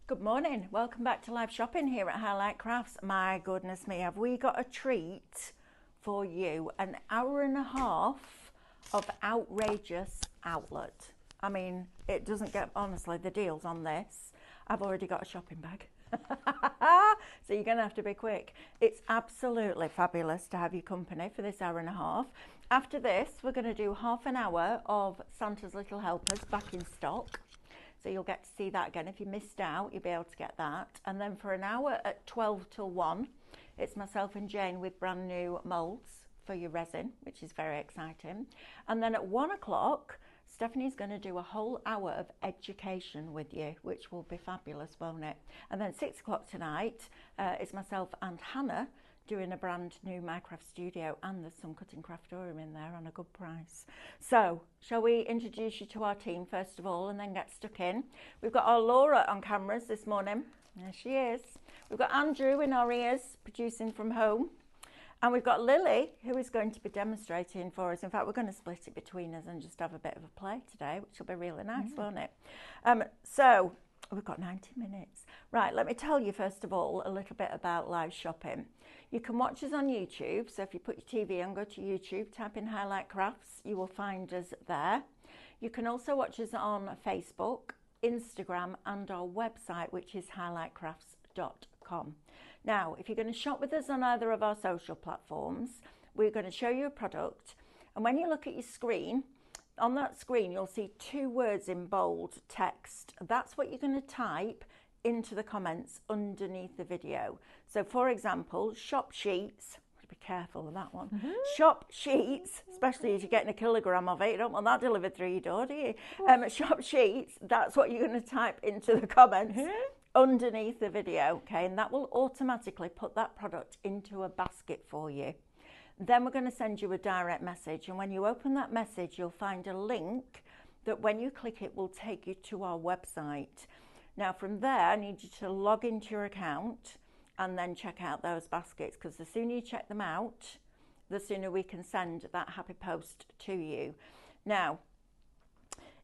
Good morning. Welcome back to live shopping here at Highlight Crafts. My goodness me, have we got a treat for you? An hour and a half of outrageous outlet. I mean, it doesn't get, honestly, the deals on this. I've already got a shopping bag. So you're going to have to be quick. It's absolutely fabulous to have your company for this hour and a half. After this, we're going to do half an hour of Santa's Little Helpers back in stock. So you'll get to see that again. If you missed out, you'll be able to get that. And then for an hour at 12 till 1, it's myself and Jane with brand new moulds for your resin, which is very exciting. And then at 1 o'clock, Stephanie's going to do a whole hour of education with you, which will be fabulous, won't it? And then 6 o'clock tonight, it's myself and Hannah doing a brand new Minecraft studio, and there's some cutting craftorium in there on a good price. So shall we introduce you to our team first of all and then get stuck in? We've got our Laura on cameras this morning. There she is. We've got Andrew in our ears producing from home, and we've got Lily who is going to be demonstrating for us. In fact, we're going to split it between us and just have a bit of a play today, which will be really nice, won't it? So we've got 90 minutes. Right, let me tell you first of all a little bit about live shopping. You can watch us on YouTube, so if you put your TV on, go to YouTube, type in Highlight Crafts, you will find us there. You can also watch us on Facebook, Instagram and our website, which is highlightcrafts.com. Now, if you're going to shop with us on either of our social platforms, we're going to show you a product, and when you look at your screen, on that screen you'll see 2 words in bold text. That's what you're going to type into the comments underneath the video. So for example, shop sheets, be careful of that one. Shop sheets, especially if you're getting a kilogram of it, you don't want that delivered through your door, do you? Shop sheets, that's what you're going to type into the comments underneath the video, okay? And that will automatically put that product into a basket for you. Then we're going to send you a direct message, and when you open that message, you'll find a link that when you click it will take you to our website. Now from there, I need you to log into your account and then check out those baskets, because the sooner you check them out, the sooner we can send that happy post to you. Now,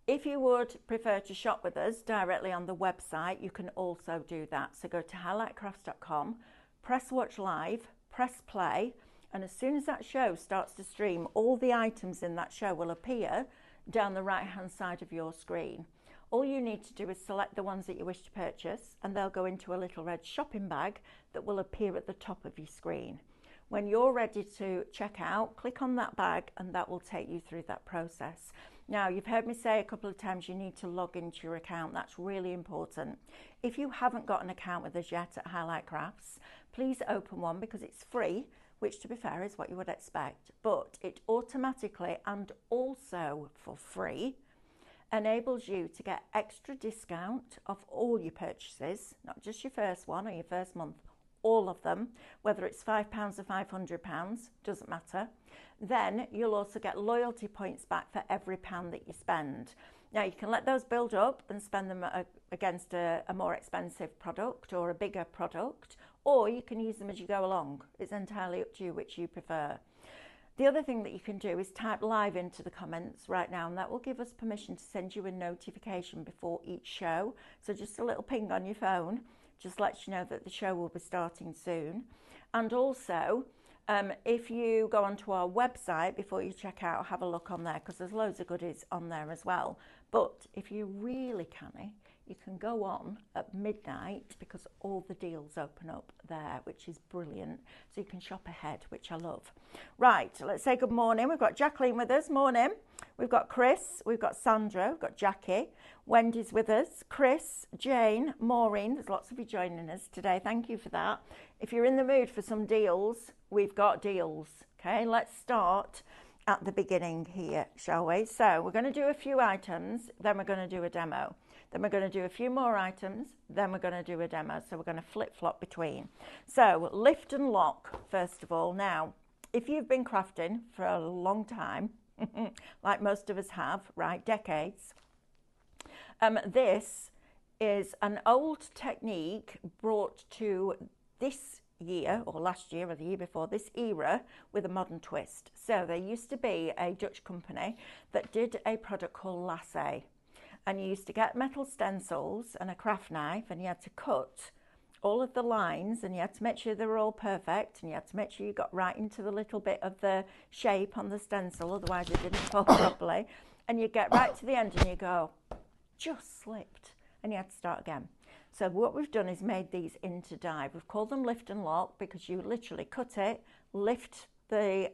if you would prefer to shop with us directly on the website, you can also do that. So go to highlightcrafts.com, press watch live, press play, and as soon as that show starts to stream, all the items in that show will appear down the right hand side of your screen. All you need to do is select the ones that you wish to purchase, and they'll go into a little red shopping bag that will appear at the top of your screen. When you're ready to check out, click on that bag and that will take you through that process. Now, you've heard me say a couple of times you need to log into your account. That's really important. If you haven't got an account with us yet at Highlight Crafts, please open one, because it's free, which to be fair is what you would expect, but it automatically and also for free enables you to get extra discount off all your purchases, not just your first one or your first month, all of them, whether it's £5 or £500, doesn't matter. Then you'll also get loyalty points back for every pound that you spend. Now you can let those build up and spend them against a more expensive product or a bigger product, or you can use them as you go along. It's entirely up to you which you prefer. The other thing that you can do is type live into the comments right now, and that will give us permission to send you a notification before each show. So just a little ping on your phone just lets you know that the show will be starting soon. And also, if you go onto our website before you check out, have a look on there, because there's loads of goodies on there as well. But if you're really canny, you can go on at midnight, because all the deals open up there, which is brilliant. So you can shop ahead, which I love. Right, let's say good morning. We've got Jacqueline with us. Morning. We've got Chris, we've got Sandra, we've got Jackie, Wendy's with us, Chris, Jane, Maureen. There's lots of you joining us today. Thank you for that. If you're in the mood for some deals, we've got deals. Okay, let's start at the beginning here, shall we? So we're going to do a few items, then we're going to do a demo. Then we're going to do a few more items, then we're going to do a demo. So we're going to flip-flop between. So lift and lock, first of all. Now, if you've been crafting for a long time, like most of us have, right, decades, this is an old technique brought to this year, or last year, or the year before, this era, with a modern twist. So there used to be a Dutch company that did a product called lasse. and you used to get metal stencils and a craft knife, and you had to cut all of the lines, and you had to make sure they were all perfect, and you had to make sure you got right into the little bit of the shape on the stencil, otherwise it didn't fall properly. And you get right to the end and you go, just slipped, and you had to start again. So what we've done is made these into die. We've called them lift and lock because you literally cut it, lift the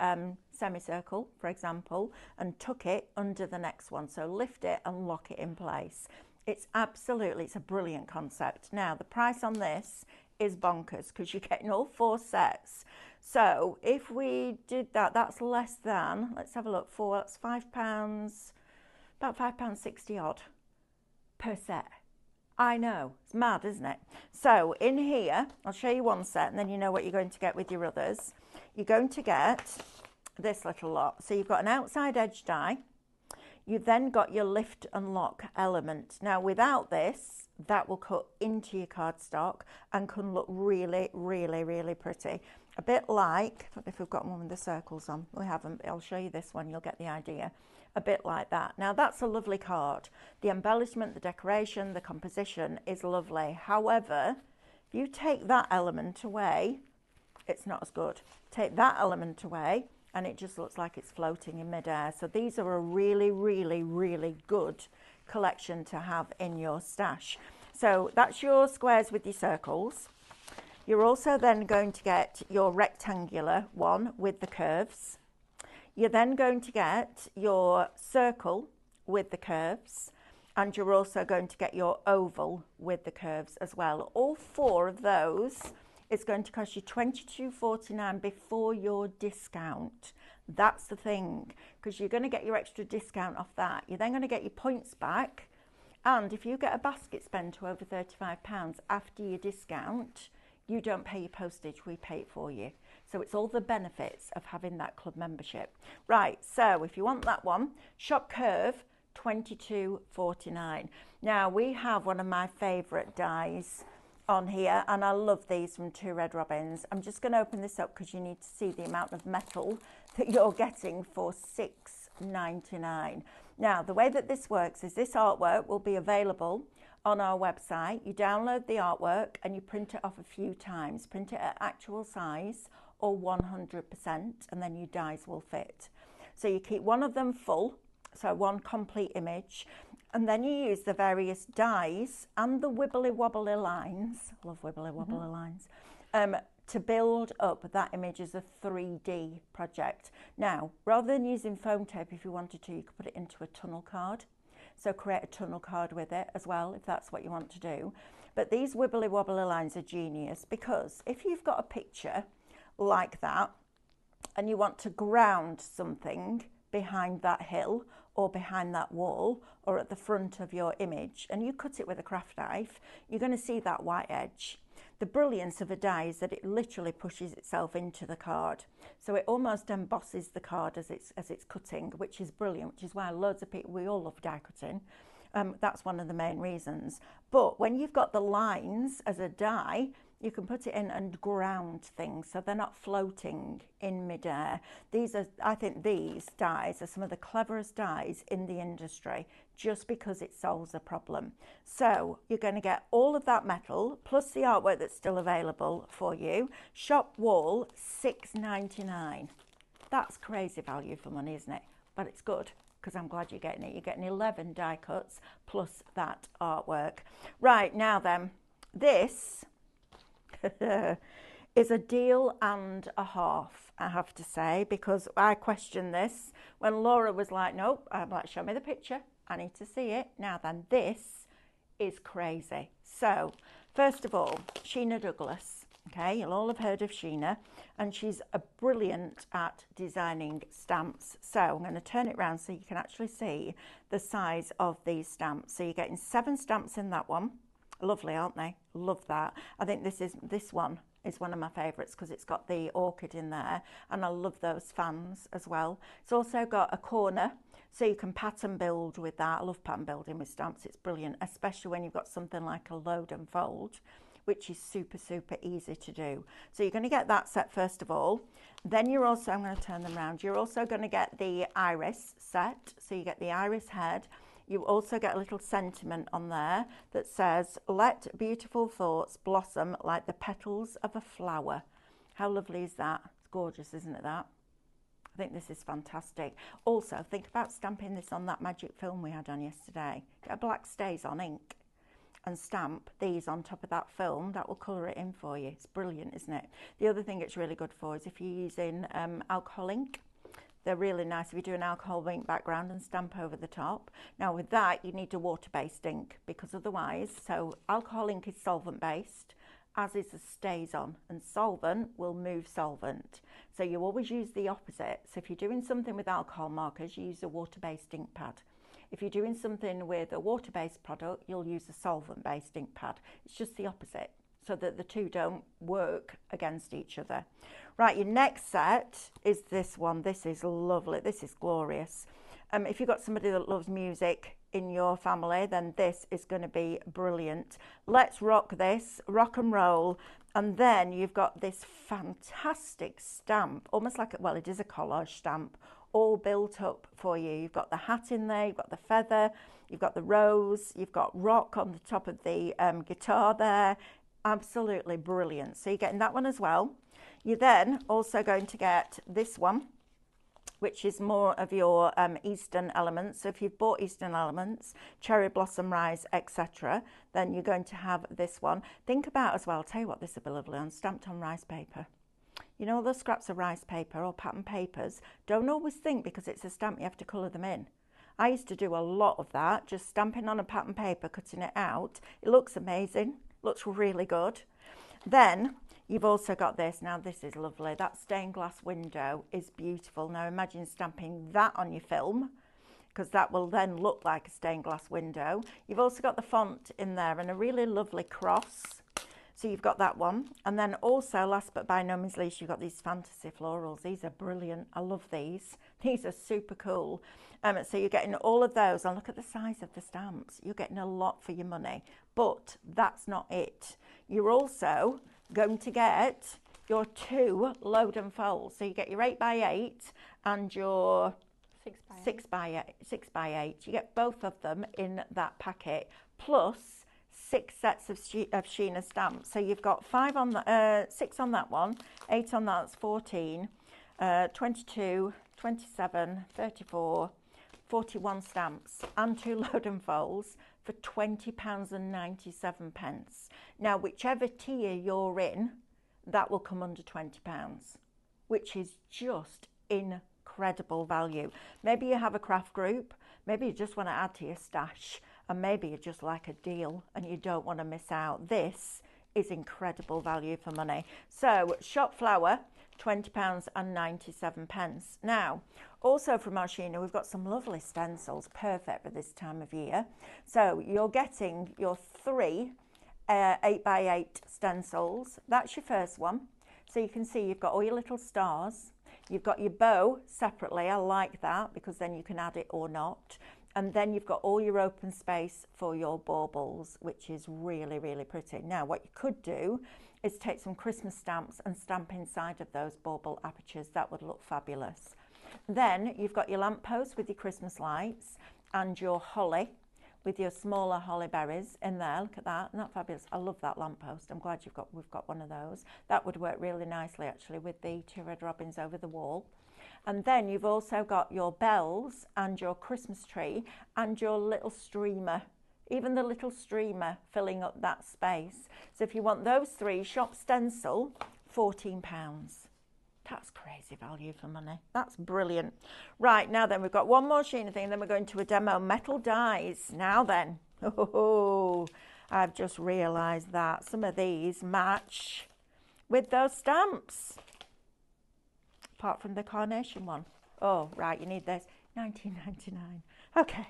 semicircle, for example, and tuck it under the next one. So lift it and lock it in place. It's a brilliant concept. Now, the price on this is bonkers because you're getting all 4 sets. So if we did that, that's less than, let's have a look, that's £5, about £5.60 odd per set. I know, it's mad, isn't it? So in here, I'll show you one set and then you know what you're going to get with your others. You're going to get this little lot. So you've got an outside edge die. You then got your lift and lock element. Now without this, that will cut into your cardstock and can look really, really, really pretty. A bit like, I don't know if we've got one with the circles on. We haven't, but I'll show you this one, you'll get the idea. A bit like that. Now that's a lovely card. The embellishment, the decoration, the composition is lovely. However, if you take that element away, it's not as good. Take that element away, and it just looks like it's floating in midair. So these are a really, really, really good collection to have in your stash. So that's your squares with your circles. You're also then going to get your rectangular one with the curves. You're then going to get your circle with the curves, and you're also going to get your oval with the curves as well. All 4 of those is going to cost you $22.49 before your discount. That's the thing, because you're going to get your extra discount off that. You're then going to get your points back, and if you get a basket spend to over £35 after your discount, you don't pay your postage, we pay it for you. So it's all the benefits of having that club membership. Right, so if you want that one, Shop Curve, $22.49. Now we have one of my favourite dies on here, and I love these from Two Red Robins. I'm just going to open this up because you need to see the amount of metal that you're getting for $6.99. Now the way that this works is this artwork will be available on our website. You download the artwork and you print it off a few times. Print it at actual size or 100%, and then your dies will fit. So you keep one of them full, so one complete image, and then you use the various dies and the wibbly wobbly lines, I love wibbly wobbly lines, to build up that image as a 3D project. Now, rather than using foam tape, if you wanted to, you could put it into a tunnel card. So create a tunnel card with it as well, if that's what you want to do. But these wibbly wobbly lines are genius, because if you've got a picture like that and you want to ground something behind that hill or behind that wall or at the front of your image, and you cut it with a craft knife, you're going to see that white edge. The brilliance of a die is that it literally pushes itself into the card, so it almost embosses the card as it's cutting, which is brilliant, which is why loads of people, we all love die cutting. That's one of the main reasons. But when you've got the lines as a die, you can put it in and ground things so they're not floating in midair. I think these dies are some of the cleverest dies in the industry, just because it solves a problem. So you're going to get all of that metal plus the artwork that's still available for you. Shop wall, $6.99. That's crazy value for money, isn't it? But it's good, because I'm glad you're getting it. You're getting 11 die cuts plus that artwork. Right, now then, this is a deal and a half, I have to say, because I questioned this when Laura was like, nope, I'm like, show me the picture, I need to see it. Now then, this is crazy. So first of all, Sheena Douglas. Okay, you'll all have heard of Sheena, and she's brilliant at designing stamps. So I'm going to turn it around so you can actually see the size of these stamps. So you're getting 7 stamps in that one. Lovely, aren't they? Love that. I think this one is one of my favourites because it's got the orchid in there, and I love those fans as well. It's also got a corner, so you can pattern build with that. I love pattern building with stamps. It's brilliant, especially when you've got something like a load and fold, which is super, super easy to do. So you're going to get that set first of all. Then you're also, I'm going to turn them around, you're also going to get the iris set. So you get the iris head. You also get a little sentiment on there that says, let beautiful thoughts blossom like the petals of a flower. How lovely is that? It's gorgeous, isn't it, that? I think this is fantastic. Also, think about stamping this on that magic film we had on yesterday. Get a black StazOn ink and stamp these on top of that film. That will colour it in for you. It's brilliant, isn't it? The other thing it's really good for is if you're using alcohol ink. They're really nice if you do an alcohol ink background and stamp over the top. Now with that, you need a water-based ink because otherwise, so alcohol ink is solvent-based, as is a StazOn, and solvent will move solvent. So you always use the opposite. So if you're doing something with alcohol markers, you use a water-based ink pad. If you're doing something with a water-based product, you'll use a solvent-based ink pad. It's just the opposite, so that the two don't work against each other. Right, your next set is this one. This is lovely. This is glorious. If you've got somebody that loves music in your family, then this is going to be brilliant. Let's rock this, rock and roll. And then you've got this fantastic stamp, almost like, well, it is a collage stamp, all built up for you. You've got the hat in there, you've got the feather, you've got the rose, you've got rock on the top of the guitar there. Absolutely brilliant. So you're getting that one as well. You're then also going to get this one, which is more of your Eastern elements. So if you've bought Eastern elements, cherry blossom, rise, etc., then you're going to have this one. Think about as well, I'll tell you what, this will be lovely on, stamped on rice paper. You know, all those scraps of rice paper or pattern papers, don't always think because it's a stamp you have to colour them in. I used to do a lot of that, just stamping on a pattern paper, cutting it out. It looks amazing, looks really good. Then you've also got this. Now this is lovely. That stained glass window is beautiful. Now imagine stamping that on your film, because that will then look like a stained glass window. You've also got the font in there and a really lovely cross. So you've got that one. And then also, last but by no means least, you've got these fantasy florals. These are brilliant. I love these. These are super cool. So you're getting all of those. And look at the size of the stamps. You're getting a lot for your money. But that's not it. You're also going to get your 2 load and fold. So you get your 8x8 and your 6x8. You get both of them in that packet, plus 6 sets of Sheena stamps. So you've got 6 on that one, 8 on that, that's 14, 22, 27, 34, 41 stamps and 2 load and folds for £20.97. Now, whichever tier you're in, that will come under £20, which is just incredible value. Maybe you have a craft group, maybe you just want to add to your stash, and maybe you just like a deal and you don't want to miss out. This is incredible value for money. So, shop flower, £20.97. Now, also from our Sheena, we've got some lovely stencils, perfect for this time of year. So you're getting your 3 8x8 stencils. That's your first one. So you can see you've got all your little stars. You've got your bow separately. I like that because then you can add it or not. And then you've got all your open space for your baubles, which is really, really pretty. Now, what you could do is take some Christmas stamps and stamp inside of those bauble apertures. That would look fabulous. Then you've got your lamppost with your Christmas lights and your holly with your smaller holly berries in there. Look at that, isn't that fabulous? I love that lamppost. I'm glad we've got one of those. That would work really nicely actually with the 2 red robins over the wall. And then you've also got your bells and your Christmas tree and your little streamer, even the little streamer filling up that space. So if you want those 3, shop stencil, £14. That's crazy value for money. That's brilliant. Right, now then, we've got one more Sheena thing, and then we're going to a demo. Metal dies. Now then, I've just realised that some of these match with those stamps. Apart from the carnation one. Oh, right, you need this. £19.99. Okay.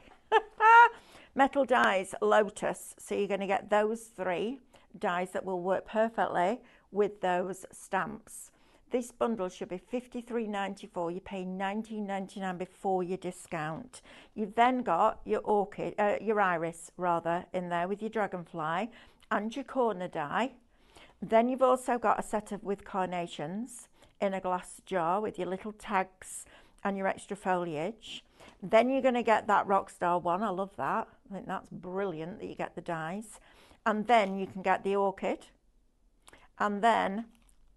Metal dies, Lotus. So you're going to get those 3 dies that will work perfectly with those stamps. This bundle should be £53.94. You pay £19.99 before your discount. You've then got your orchid, your iris rather, in there with your dragonfly and your corner die. Then you've also got a set of with carnations in a glass jar with your little tags and your extra foliage. Then you're going to get that Rockstar one. I love that. I think that's brilliant that you get the dies. And then you can get the orchid. And then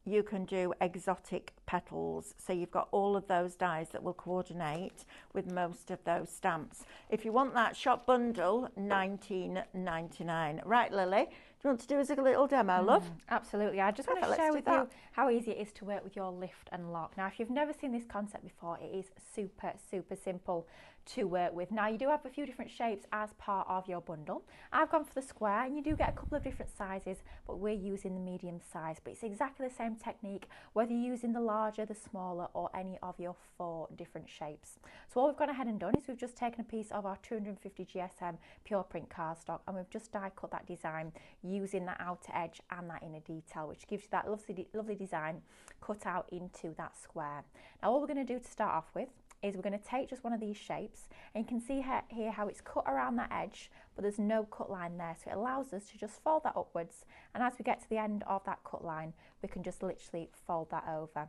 you can do exotic petals. So you've got all of those dies that will coordinate with most of those stamps. If you want that shop bundle, $19.99. Right, Lily, do you want to do us a little demo, love? Absolutely. I just want to share with you how easy it is to work with your lift and lock. Now, if you've never seen this concept before, it is super, super simple to work with. Now, you do have a few different shapes as part of your bundle. I've gone for the square, and you do get a couple of different sizes, but we're using the medium size. But it's exactly the same technique, whether you're using the larger, the smaller, or any of your 4 different shapes. So all we've gone ahead and done is we've just taken a piece of our 250 GSM pure print cardstock, and we've just die cut that design using that outer edge and that inner detail, which gives you that lovely design cut out into that square. Now, all we're going to do to start off with is we're going to take just one of these shapes, and you can see here how it's cut around that edge, but there's no cut line there, so it allows us to just fold that upwards, and as we get to the end of that cut line, we can just literally fold that over.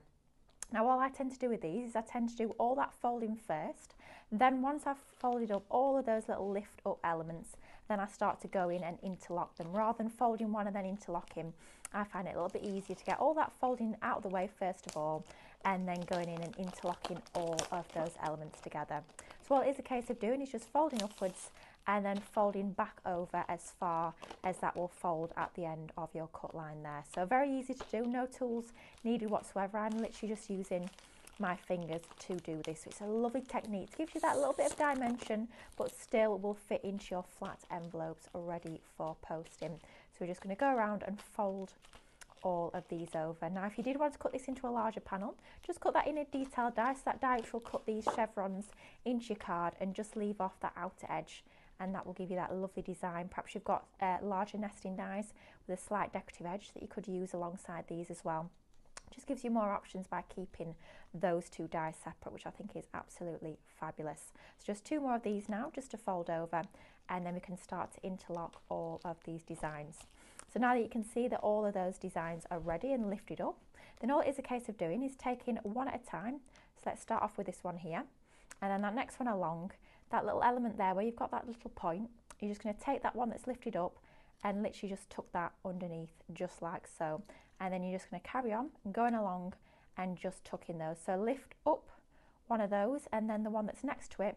Now, all I tend to do with these is I tend to do all that folding first, then once I've folded up all of those little lift up elements, then I start to go in and interlock them. Rather than folding one and then interlocking, I find it a little bit easier to get all that folding out of the way first of all, and then going in and interlocking all of those elements together. So all it is a case of doing is just folding upwards and then folding back over as far as that will fold at the end of your cut line there. So very easy to do, no tools needed whatsoever. I'm literally just using my fingers to do this. So it's a lovely technique. It gives you that little bit of dimension, but still will fit into your flat envelopes ready for posting. So we're just going to go around and fold all of these over. Now, if you did want to cut this into a larger panel, just cut that in a detailed die, so that die which will cut these chevrons into your card, and just leave off that outer edge, and that will give you that lovely design. Perhaps you've got larger nesting dies with a slight decorative edge that you could use alongside these as well. Just gives you more options by keeping those 2 dies separate, which I think is absolutely fabulous. So just 2 more of these now, just to fold over, and then we can start to interlock all of these designs. So now that you can see that all of those designs are ready and lifted up, then all it is a case of doing is taking one at a time. So let's start off with this one here, and then that next one along, that little element there where you've got that little point, you're just going to take that one that's lifted up and literally just tuck that underneath, just like so. And then you're just going to carry on going along and just tucking those. So lift up one of those, and then the one that's next to it,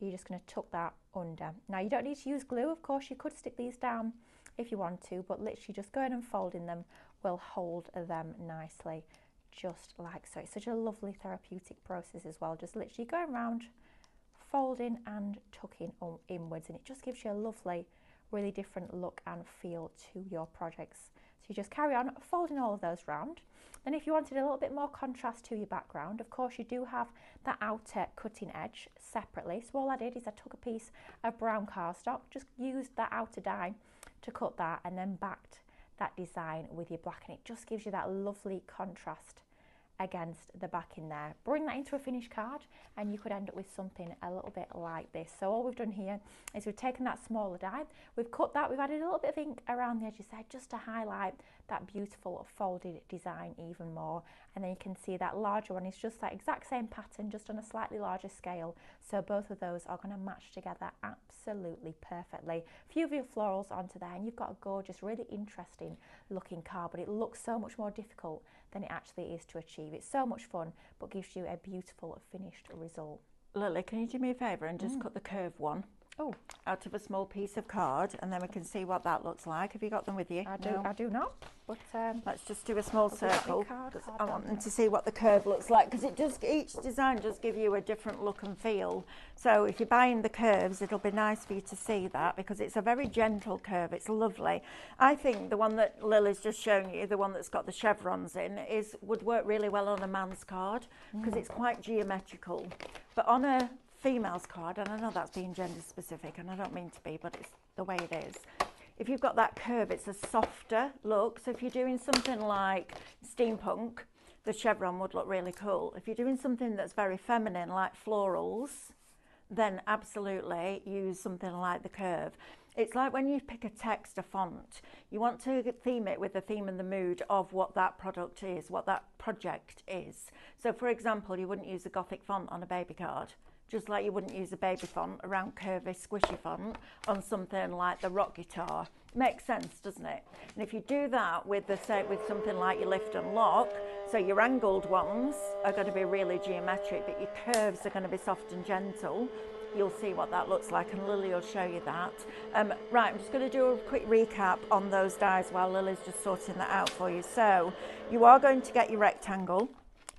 you're just going to tuck that under. Now, you don't need to use glue. Of course, you could stick these down if you want to, but literally just going and folding them will hold them nicely, just like so. It's such a lovely therapeutic process as well, just literally going around, folding and tucking inwards, and it just gives you a lovely, really different look and feel to your projects. So you just carry on folding all of those round. Then if you wanted a little bit more contrast to your background, of course you do have that outer cutting edge separately. So all I did is I took a piece of brown cardstock, just used that outer die to cut that, and then backed that design with your black, and it just gives you that lovely contrast against the back in there. Bring that into a finished card, and you could end up with something a little bit like this. So all we've done here is we've taken that smaller die, we've cut that, we've added a little bit of ink around the edges there just to highlight that beautiful folded design even more. And then you can see that larger one is just that exact same pattern, just on a slightly larger scale. So both of those are going to match together absolutely perfectly. A few of your florals onto there, and you've got a gorgeous, really interesting looking card, but it looks so much more difficult than it actually is to achieve. It's so much fun, but gives you a beautiful finished result. Lily, can you do me a favour and just cut the curved one out of a small piece of card, and then we can see what that looks like. Have you got them with you? I do. No. I do not. But let's just do a small circle. I want them to see what the curve looks like, because each design does give you a different look and feel. So if you're buying the curves, it'll be nice for you to see that, because it's a very gentle curve. It's lovely. I think the one that Lily's just shown you, the one that's got the chevrons in, would work really well on a man's card, because it's quite geometrical. But on a female's card, and I know that's being gender specific, and I don't mean to be, but it's the way it is. If you've got that curve, it's a softer look. So if you're doing something like steampunk, the chevron would look really cool. If you're doing something that's very feminine, like florals, then absolutely use something like the curve. It's like when you pick a text, a font, you want to theme it with the theme and the mood of what that product is, what that project is. So for example, you wouldn't use a Gothic font on a baby card, just like you wouldn't use a baby font, a round curvy squishy font on something like the rock guitar. Makes sense, doesn't it? And if you do that with something like your lift and lock, so your angled ones are going to be really geometric, but your curves are going to be soft and gentle. You'll see what that looks like, and Lily will show you that. Right, I'm just going to do a quick recap on those dies while Lily's just sorting that out for you. So you are going to get your rectangle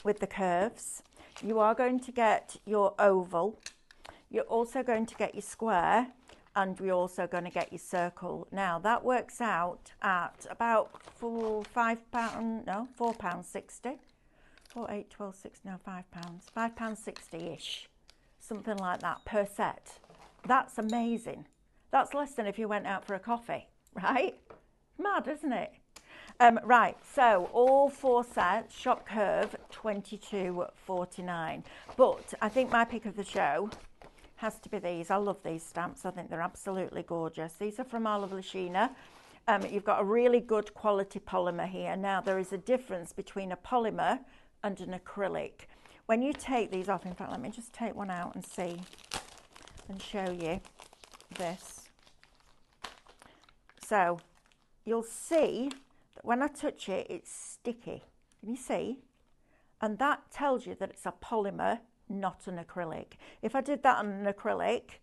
with the curves. You are going to get your oval. You're also going to get your square, and we're also going to get your circle. Now that works out at about £4.60. 4, 8, 12, 6, no, £5. £5.60-ish. Something like that per set. That's amazing. That's less than if you went out for a coffee, right? Mad, isn't it? Right, so all 4 sets, shop curve, £22.49. But I think my pick of the show has to be these. I love these stamps. I think they're absolutely gorgeous. These are from our lovely Sheena. You've got a really good quality polymer here. Now, there is a difference between a polymer and an acrylic. When you take these off, in fact, let me just take one out and see and show you this. So you'll see that when I touch it, it's sticky. Can you see? And that tells you that it's a polymer, not an acrylic. If I did that on an acrylic,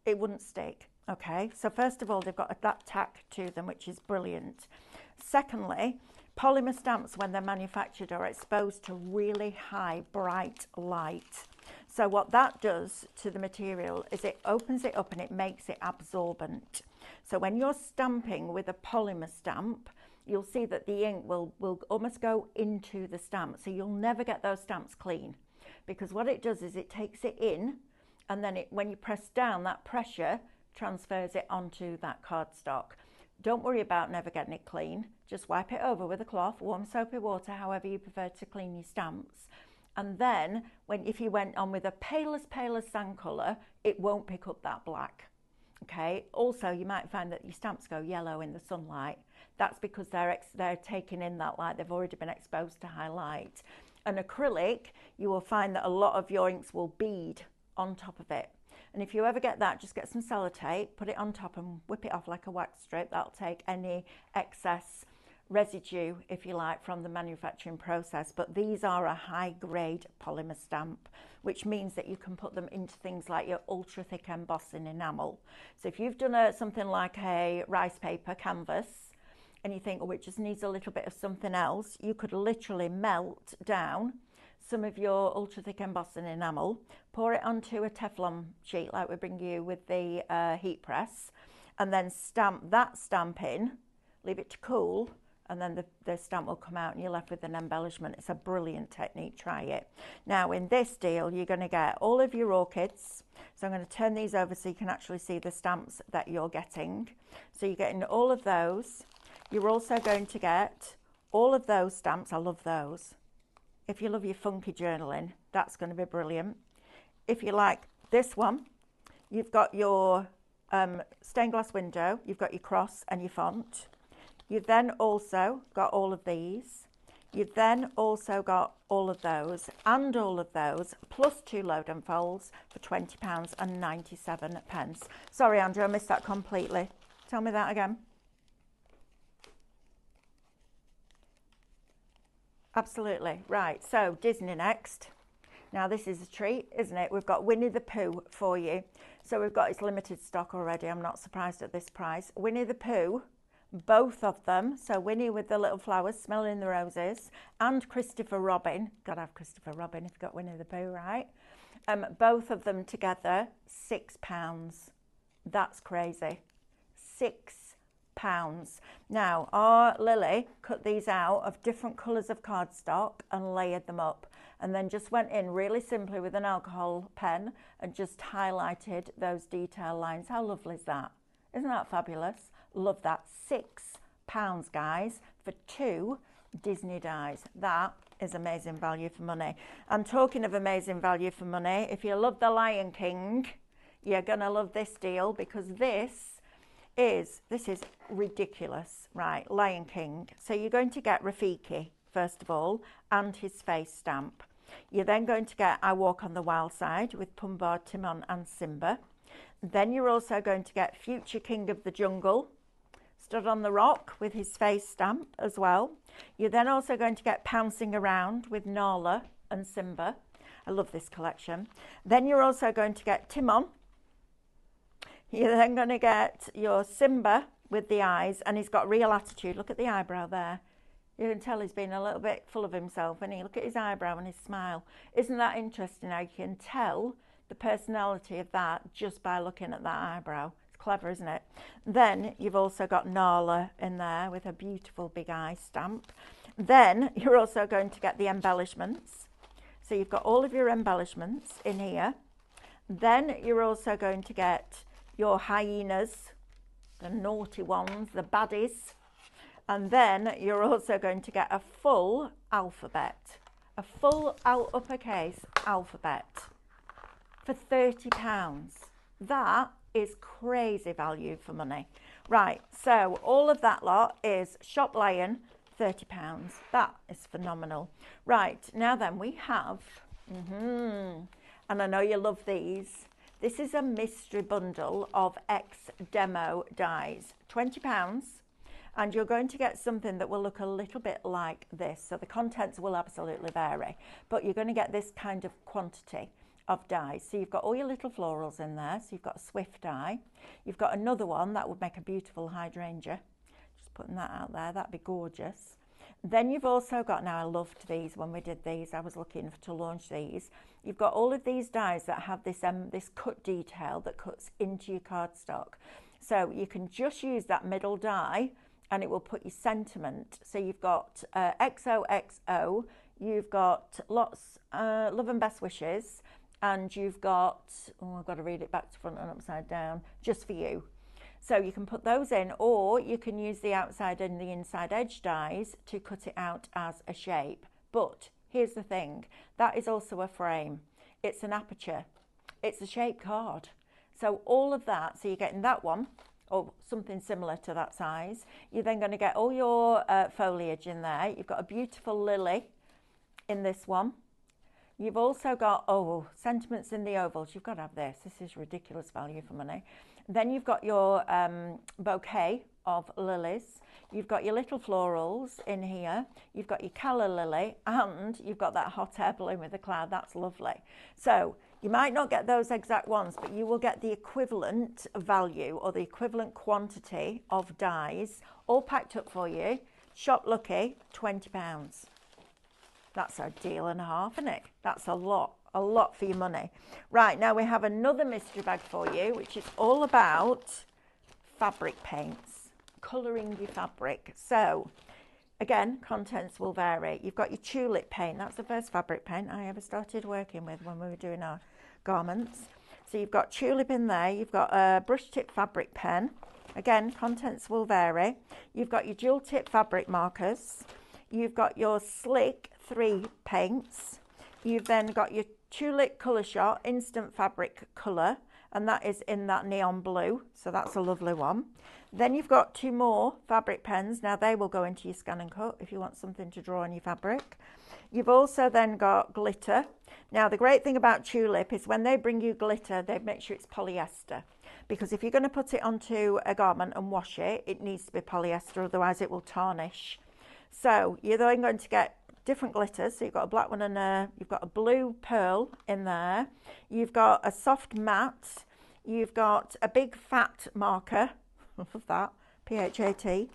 it wouldn't stick. Okay, so first of all, they've got that tack to them, which is brilliant. Secondly, polymer stamps, when they're manufactured, are exposed to really high, bright light. So what that does to the material is it opens it up and it makes it absorbent. So when you're stamping with a polymer stamp, you'll see that the ink will almost go into the stamp. So you'll never get those stamps clean, because what it does is it takes it in, and then when you press down, that pressure transfers it onto that cardstock. Don't worry about never getting it clean. Just wipe it over with a cloth, warm soapy water, however you prefer to clean your stamps. And then if you went on with a pale as sand colour, it won't pick up that black. Okay. Also, you might find that your stamps go yellow in the sunlight. That's because they're taking in that light. They've already been exposed to high light. An acrylic, you will find that a lot of your inks will bead on top of it. And if you ever get that, just get some sellotape, put it on top and whip it off like a wax strip. That'll take any excess residue, if you like, from the manufacturing process. But these are a high grade polymer stamp, which means that you can put them into things like your ultra thick embossing enamel. So if you've done something like a rice paper canvas and you think, oh, it just needs a little bit of something else, you could literally melt down some of your ultra thick embossing enamel, pour it onto a Teflon sheet like we bring you with the heat press, and then stamp that stamp in, leave it to cool, and then the stamp will come out and you're left with an embellishment. It's a brilliant technique, try it. Now in this deal, you're going to get all of your orchids. So I'm going to turn these over so you can actually see the stamps that you're getting. So you're getting all of those. You're also going to get all of those stamps. I love those. If you love your funky journaling, that's going to be brilliant. If you like this one, you've got your stained glass window, you've got your cross and your font. You've then also got all of these. You've then also got all of those and all of those, plus 2 load and folds for £20.97. Sorry, Andrew, I missed that completely. Tell me that again. Absolutely. Right, so Disney next. Now this is a treat, isn't it? We've got Winnie the Pooh for you. So we've got its limited stock already. I'm not surprised at this price. Winnie the Pooh, both of them. So Winnie with the little flowers, smelling the roses, and Christopher Robin. Gotta have Christopher Robin if you've got Winnie the Pooh, right? Both of them together, £6. That's crazy. £6. Now, our Lily cut these out of different colours of cardstock and layered them up, and then just went in really simply with an alcohol pen and just highlighted those detail lines. How lovely is that? Isn't that fabulous? Love that. £6, guys, for 2 Disney dies. That is amazing value for money. And talking of amazing value for money, if you love The Lion King, you're going to love this deal, because this is, this is ridiculous, right? Lion King. So you're going to get Rafiki, first of all, and his face stamp. You're then going to get I Walk on the Wild Side with Pumbaa, Timon and Simba. Then you're also going to get Future King of the Jungle, stood on the rock with his face stamp as well. You're then also going to get Pouncing Around with Nala and Simba. I love this collection. Then you're also going to get Timon. You're then going to get your Simba with the eyes, and he's got real attitude. Look at the eyebrow there. You can tell he's been a little bit full of himself, and look at his eyebrow and his smile. Isn't that interesting how you can tell the personality of that just by looking at that eyebrow? It's clever, isn't it? Then you've also got Nala in there with a beautiful big eye stamp. Then you're also going to get the embellishments. So you've got all of your embellishments in here. Then you're also going to get your hyenas, the naughty ones, the baddies. And then you're also going to get a full alphabet, a full uppercase alphabet for £30. That is crazy value for money. Right, so all of that lot is Shop Lion, £30. That is phenomenal. Right, now then we have, and I know you love these. This is a mystery bundle of X Demo dies, £20. And you're going to get something that will look a little bit like this. So the contents will absolutely vary, but you're going to get this kind of quantity of dies. So you've got all your little florals in there. So you've got a Swift die. You've got another one that would make a beautiful hydrangea. Just putting that out there, that'd be gorgeous. Then you've also got, now I loved these when we did these, I was looking to launch these. You've got all of these dies that have this this cut detail that cuts into your cardstock. So you can just use that middle die and it will put your sentiment. So you've got XOXO, you've got lots, love and best wishes, and you've got, oh, I've got to read it back to front and upside down, just for you. So you can put those in, or you can use the outside and the inside edge dies to cut it out as a shape. But here's the thing, that is also a frame. It's an aperture. It's a shape card. So all of that, so you're getting that one, or something similar to that size. You're then going to get all your foliage in there. You've got a beautiful lily in this one. You've also got, oh, sentiments in the ovals. You've got to have this. This is ridiculous value for money. Then you've got your bouquet of lilies. You've got your little florals in here. You've got your calla lily, and you've got that hot air balloon with a cloud. That's lovely. So you might not get those exact ones, but you will get the equivalent value or the equivalent quantity of dies all packed up for you. Shop Lucky, £20. That's a deal and a half, isn't it? That's a lot for your money. Right, now we have another mystery bag for you, which is all about fabric paints, colouring your fabric. So again, contents will vary. You've got your tulip paint. That's the first fabric paint I ever started working with when we were doing our garments. So you've got tulip in there. You've got a brush tip fabric pen. Again, contents will vary. You've got your dual tip fabric markers. You've got your Slick 3 paints. You've then got your Tulip Colour Shot Instant Fabric Colour, and that is in that neon blue, so that's a lovely one. Then you've got 2 more fabric pens. Now they will go into your scan and cut if you want something to draw on your fabric. You've also then got glitter. Now the great thing about Tulip is when they bring you glitter, they make sure it's polyester, because if you're going to put it onto a garment and wash it, it needs to be polyester, otherwise it will tarnish. So you're then going to get different glitters. So you've got a black one and you've got a blue pearl in there. You've got a soft matte. You've got a big fat marker. Love that. PHAT.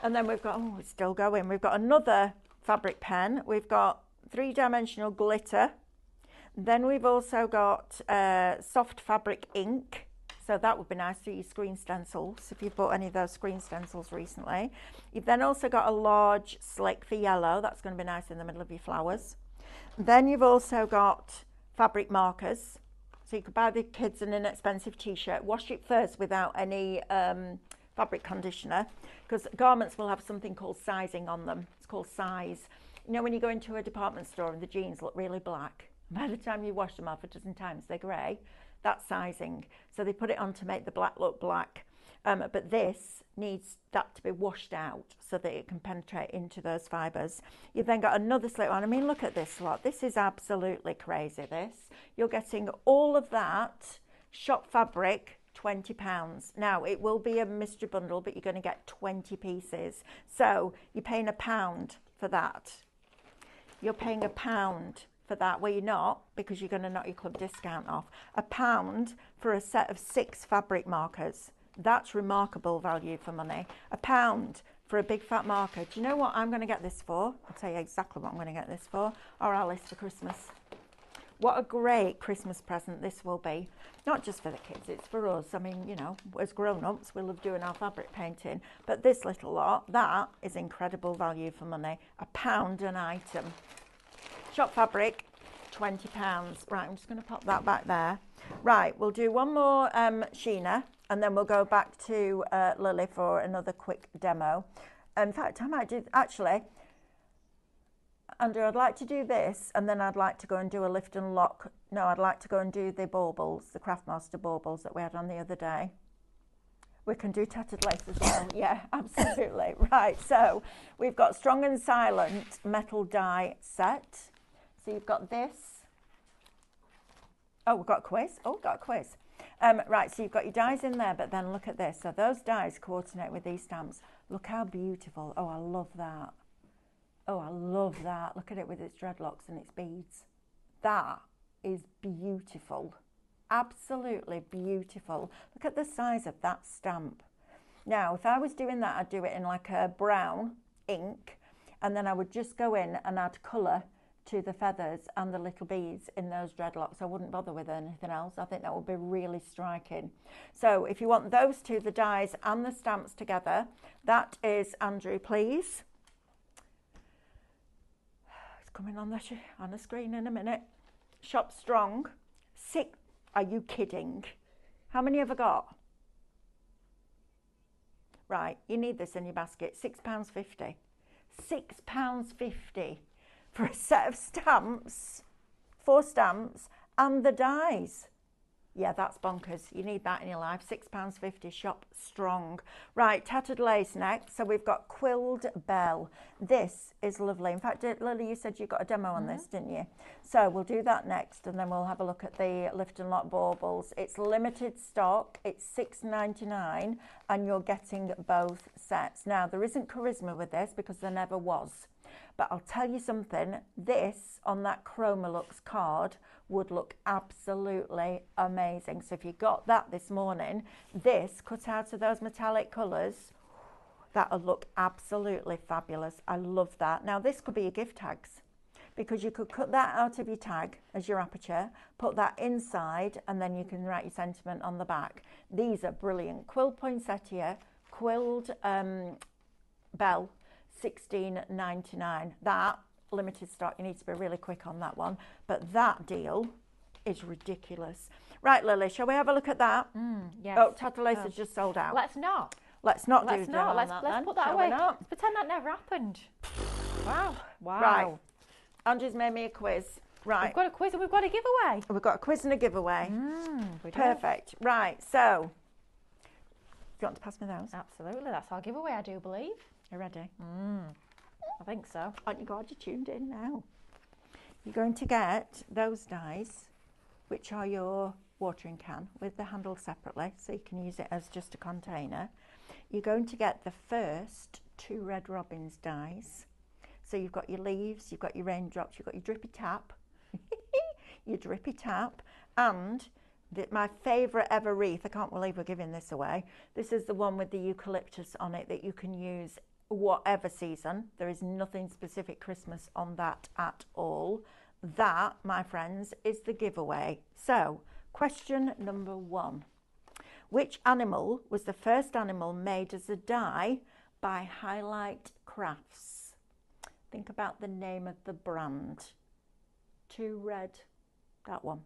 And then we've got, oh, it's still going. We've got another fabric pen. We've got 3-dimensional glitter. Then we've also got soft fabric ink. So that would be nice for your screen stencils, if you've bought any of those screen stencils recently. You've then also got a large slick for yellow. That's going to be nice in the middle of your flowers. Then you've also got fabric markers. So you could buy the kids an inexpensive t-shirt, wash it first without any fabric conditioner, because garments will have something called sizing on them. It's called size. You know when you go into a department store and the jeans look really black, by the time you wash them off a dozen times, they're grey. That's sizing. So they put it on to make the black look black. But this needs that to be washed out so that it can penetrate into those fibres. You've then got another slit one. I mean, look at this lot. This is absolutely crazy, this. You're getting all of that shop fabric, £20. Now, it will be a mystery bundle, but you're going to get 20 pieces. So you're paying £1 for that. You're paying £1 for that. Well, you're not, because you're going to knock your club discount off. £1 for a set of 6 fabric markers. That's remarkable value for money. £1 for a big fat marker. Do you know what I'm going to get this for? I'll tell you exactly what I'm going to get this for. Or Alice for Christmas. What a great Christmas present this will be. Not just for the kids, it's for us. I mean, you know, as grown-ups, we love doing our fabric painting. But this little lot, that is incredible value for money. £1 an item. Shop fabric, £20. Right, I'm just going to pop that back there. Right, we'll do one more Sheena, and then we'll go back to Lily for another quick demo. In fact, I might do, actually, Andrew, I'd like to do this, and then I'd like to go and do a lift and lock. No, I'd like to go and do the baubles, the Craftmaster baubles that we had on the other day. We can do tattered lace as well. Yeah, absolutely. Right, so we've got Strong and Silent metal die set. So you've got this. Oh, we've got a quiz. Oh, we've got a quiz. Right, so you've got your dies in there, but then look at this. So those dies coordinate with these stamps. Look how beautiful. Oh, I love that. Oh, I love that. Look at it with its dreadlocks and its beads. That is beautiful. Absolutely beautiful. Look at the size of that stamp. Now, if I was doing that, I'd do it in like a brown ink, and then I would just go in and add colour to the feathers and the little beads in those dreadlocks. I wouldn't bother with anything else. I think that would be really striking. So if you want those two, the dies and the stamps together, that is, Andrew, please. It's coming on the screen in a minute. Shop Strong. 6. Are you kidding? How many have I got? Right, you need this in your basket. £6.50. £6.50 for a set of stamps, 4 stamps, and the dies. Yeah, that's bonkers. You need that in your life. £6.50. Shop Strong. Right, tattered lace next. So we've got Quilled Bell. This is lovely. In fact, Lily, you said you got a demo on this, didn't you? So we'll do that next, and then we'll have a look at the lift and lock baubles. It's limited stock. It's $6.99, and you're getting both sets. Now, there isn't charisma with this because there never was. But I'll tell you something, this on that Chroma-Lux card would look absolutely amazing. So if you got that this morning, this cut out of those metallic colours, that would look absolutely fabulous. I love that. Now this could be your gift tags, because you could cut that out of your tag as your aperture, put that inside, and then you can write your sentiment on the back. These are brilliant. Quill poinsettia, quilled bell, $16.99. That limited stock, you need to be really quick on that one, but that deal is ridiculous. Right, Lily, shall we have a look at that? Yes. Oh, tattered lace has just sold out. Let's not Let's do that let's put that away. Let's pretend that never happened. Wow. Right, Andrew's made me a quiz. Right, We've got a quiz and we've got a giveaway. we've got a quiz and a giveaway. We do. Perfect. Right, so do you want to pass me those? Absolutely, that's our giveaway, I do believe. You ready? I think so. Aren't you glad you tuned in now? You're going to get those dies, which are your watering can with the handle separately, so you can use it as just a container. You're going to get the first 2 Red Robins dies. So you've got your leaves, you've got your raindrops, you've got your drippy tap, your drippy tap, and my favourite ever wreath. I can't believe we're giving this away. This is the one with the eucalyptus on it that you can use whatever season. There is nothing specific Christmas on that at all. That, my friends, is the giveaway. So, question number 1. Which animal was the first animal made as a die by Highlight Crafts? Think about the name of the brand. 2 Red, that one.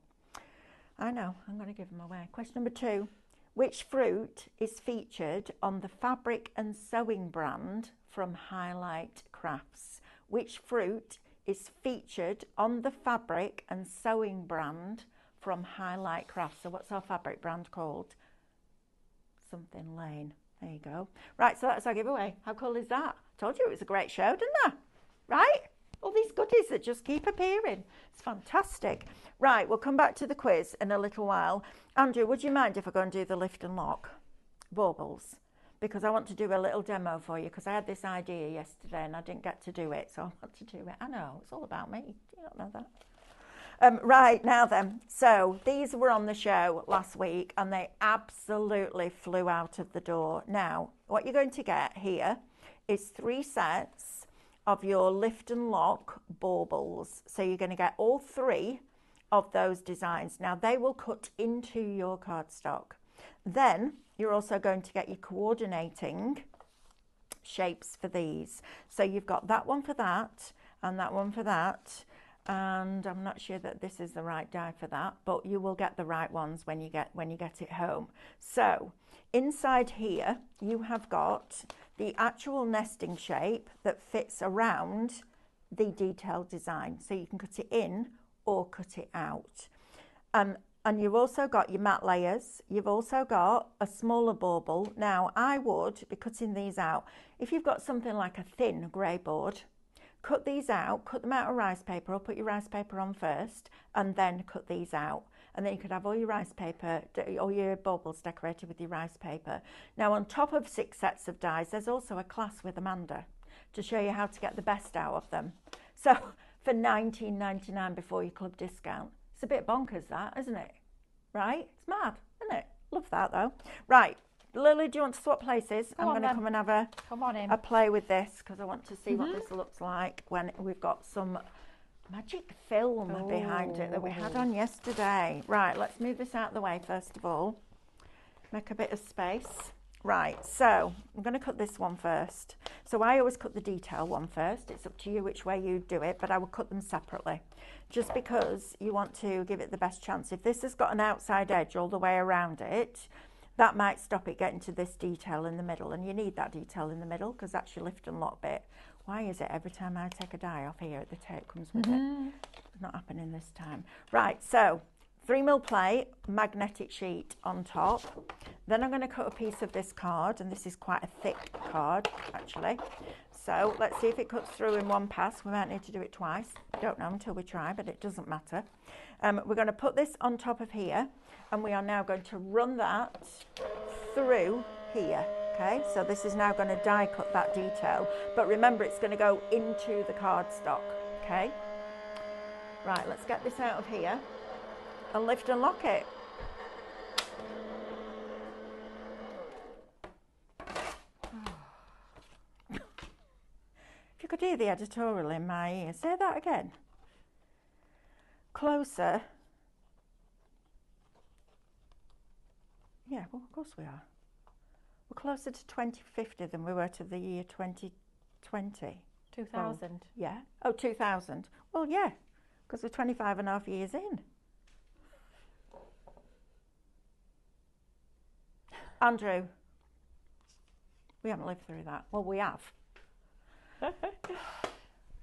I know, I'm going to give them away. Question number 2. Which fruit is featured on the fabric and sewing brand from Highlight Crafts? Which fruit is featured on the fabric and sewing brand from Highlight Crafts? So what's our fabric brand called? something Lane. There you go. Right, so that's our giveaway. How cool is that? Told you it was a great show, didn't I? Right? All these goodies that just keep appearing. It's fantastic. Right, we'll come back to the quiz in a little while. Andrew, would you mind if I go and do the lift and lock baubles? Because I want to do a little demo for you, because I had this idea yesterday and I didn't get to do it, so I want to do it. I know, it's all about me. Do you not know that? Right, now then, so these were on the show last week and they absolutely flew out of the door. Now, what you're going to get here is 3 sets of your lift and lock baubles. So you're going to get all 3 of those designs. Now, they will cut into your cardstock. Then you're also going to get your coordinating shapes for these. So you've got that one for that and that one for that. And I'm not sure that this is the right die for that, but you will get the right ones when you get it home. So inside here you have got the actual nesting shape that fits around the detailed design, so you can cut it in or cut it out. And you've also got your matte layers. You've also got a smaller bauble. Now I would be cutting these out. If you've got something like a thin grey board, cut these out, cut them out of rice paper, or put your rice paper on first and then cut these out. And then you could have all your rice paper, all your baubles decorated with your rice paper. Now on top of 6 sets of dies, there's also a class with Amanda to show you how to get the best out of them. So for $19.99 before your club discount. It's a bit bonkers that, isn't it? Right? It's mad, isn't it? Love that though. Right. Lily, do you want to swap places? I'm going to come and have a play with this, because I want to see what this looks like when we've got some magic film behind it that we had on yesterday. Right, let's move this out of the way first of all. Make a bit of space. Right, so I'm going to cut this one first. So I always cut the detail one first. It's up to you which way you do it, but I will cut them separately, just because you want to give it the best chance. If this has got an outside edge all the way around it, that might stop it getting to this detail in the middle, and you need that detail in the middle because that's your lift and lock bit. Why is it every time I take a die off here, the tape comes with it? It's not happening this time. Right, so 3mm plate, magnetic sheet on top. Then I'm going to cut a piece of this card, and this is quite a thick card actually. So let's see if it cuts through in one pass. We might need to do it twice. Don't know until we try, but it doesn't matter. We're going to put this on top of here, and we are now going to run that through here. Okay, so this is now going to die cut that detail, but remember it's going to go into the cardstock. Okay, right, let's get this out of here and lift and lock it. If you could hear the editorial in my ear, say that again. Closer. Yeah, well, of course we are. We're closer to 2050 than we were to the year 2020. 2000. Oh, yeah. Oh, 2000. Well, yeah, because we're 25.5 years in. Andrew, we haven't lived through that. Well, we have. I'll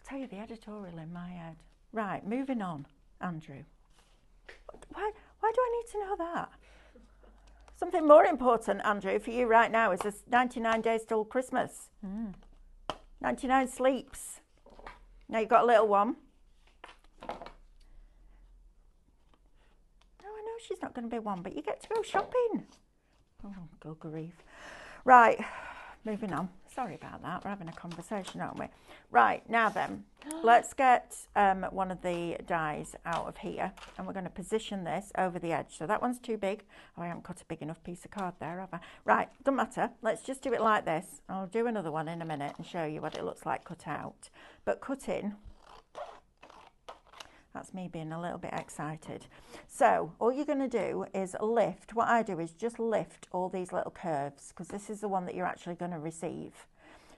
tell you the editorial in my head. Right, moving on, Andrew. Why do I need to know that? Something more important, Andrew, for you right now is this 99 days till Christmas. 99 sleeps. Now you've got a little one. No, I know she's not going to be one, but you get to go shopping. Oh, good grief. Right, moving on. Sorry about that. We're having a conversation, aren't we? Right, now then, let's get one of the dies out of here, and we're going to position this over the edge. So that one's too big. Oh, I haven't cut a big enough piece of card there, have I? Right, doesn't matter. Let's just do it like this. I'll do another one in a minute and show you what it looks like cut out. But cut in. That's me being a little bit excited. So all you're going to do is lift. What I do is just lift all these little curves, because this is the one that you're actually going to receive.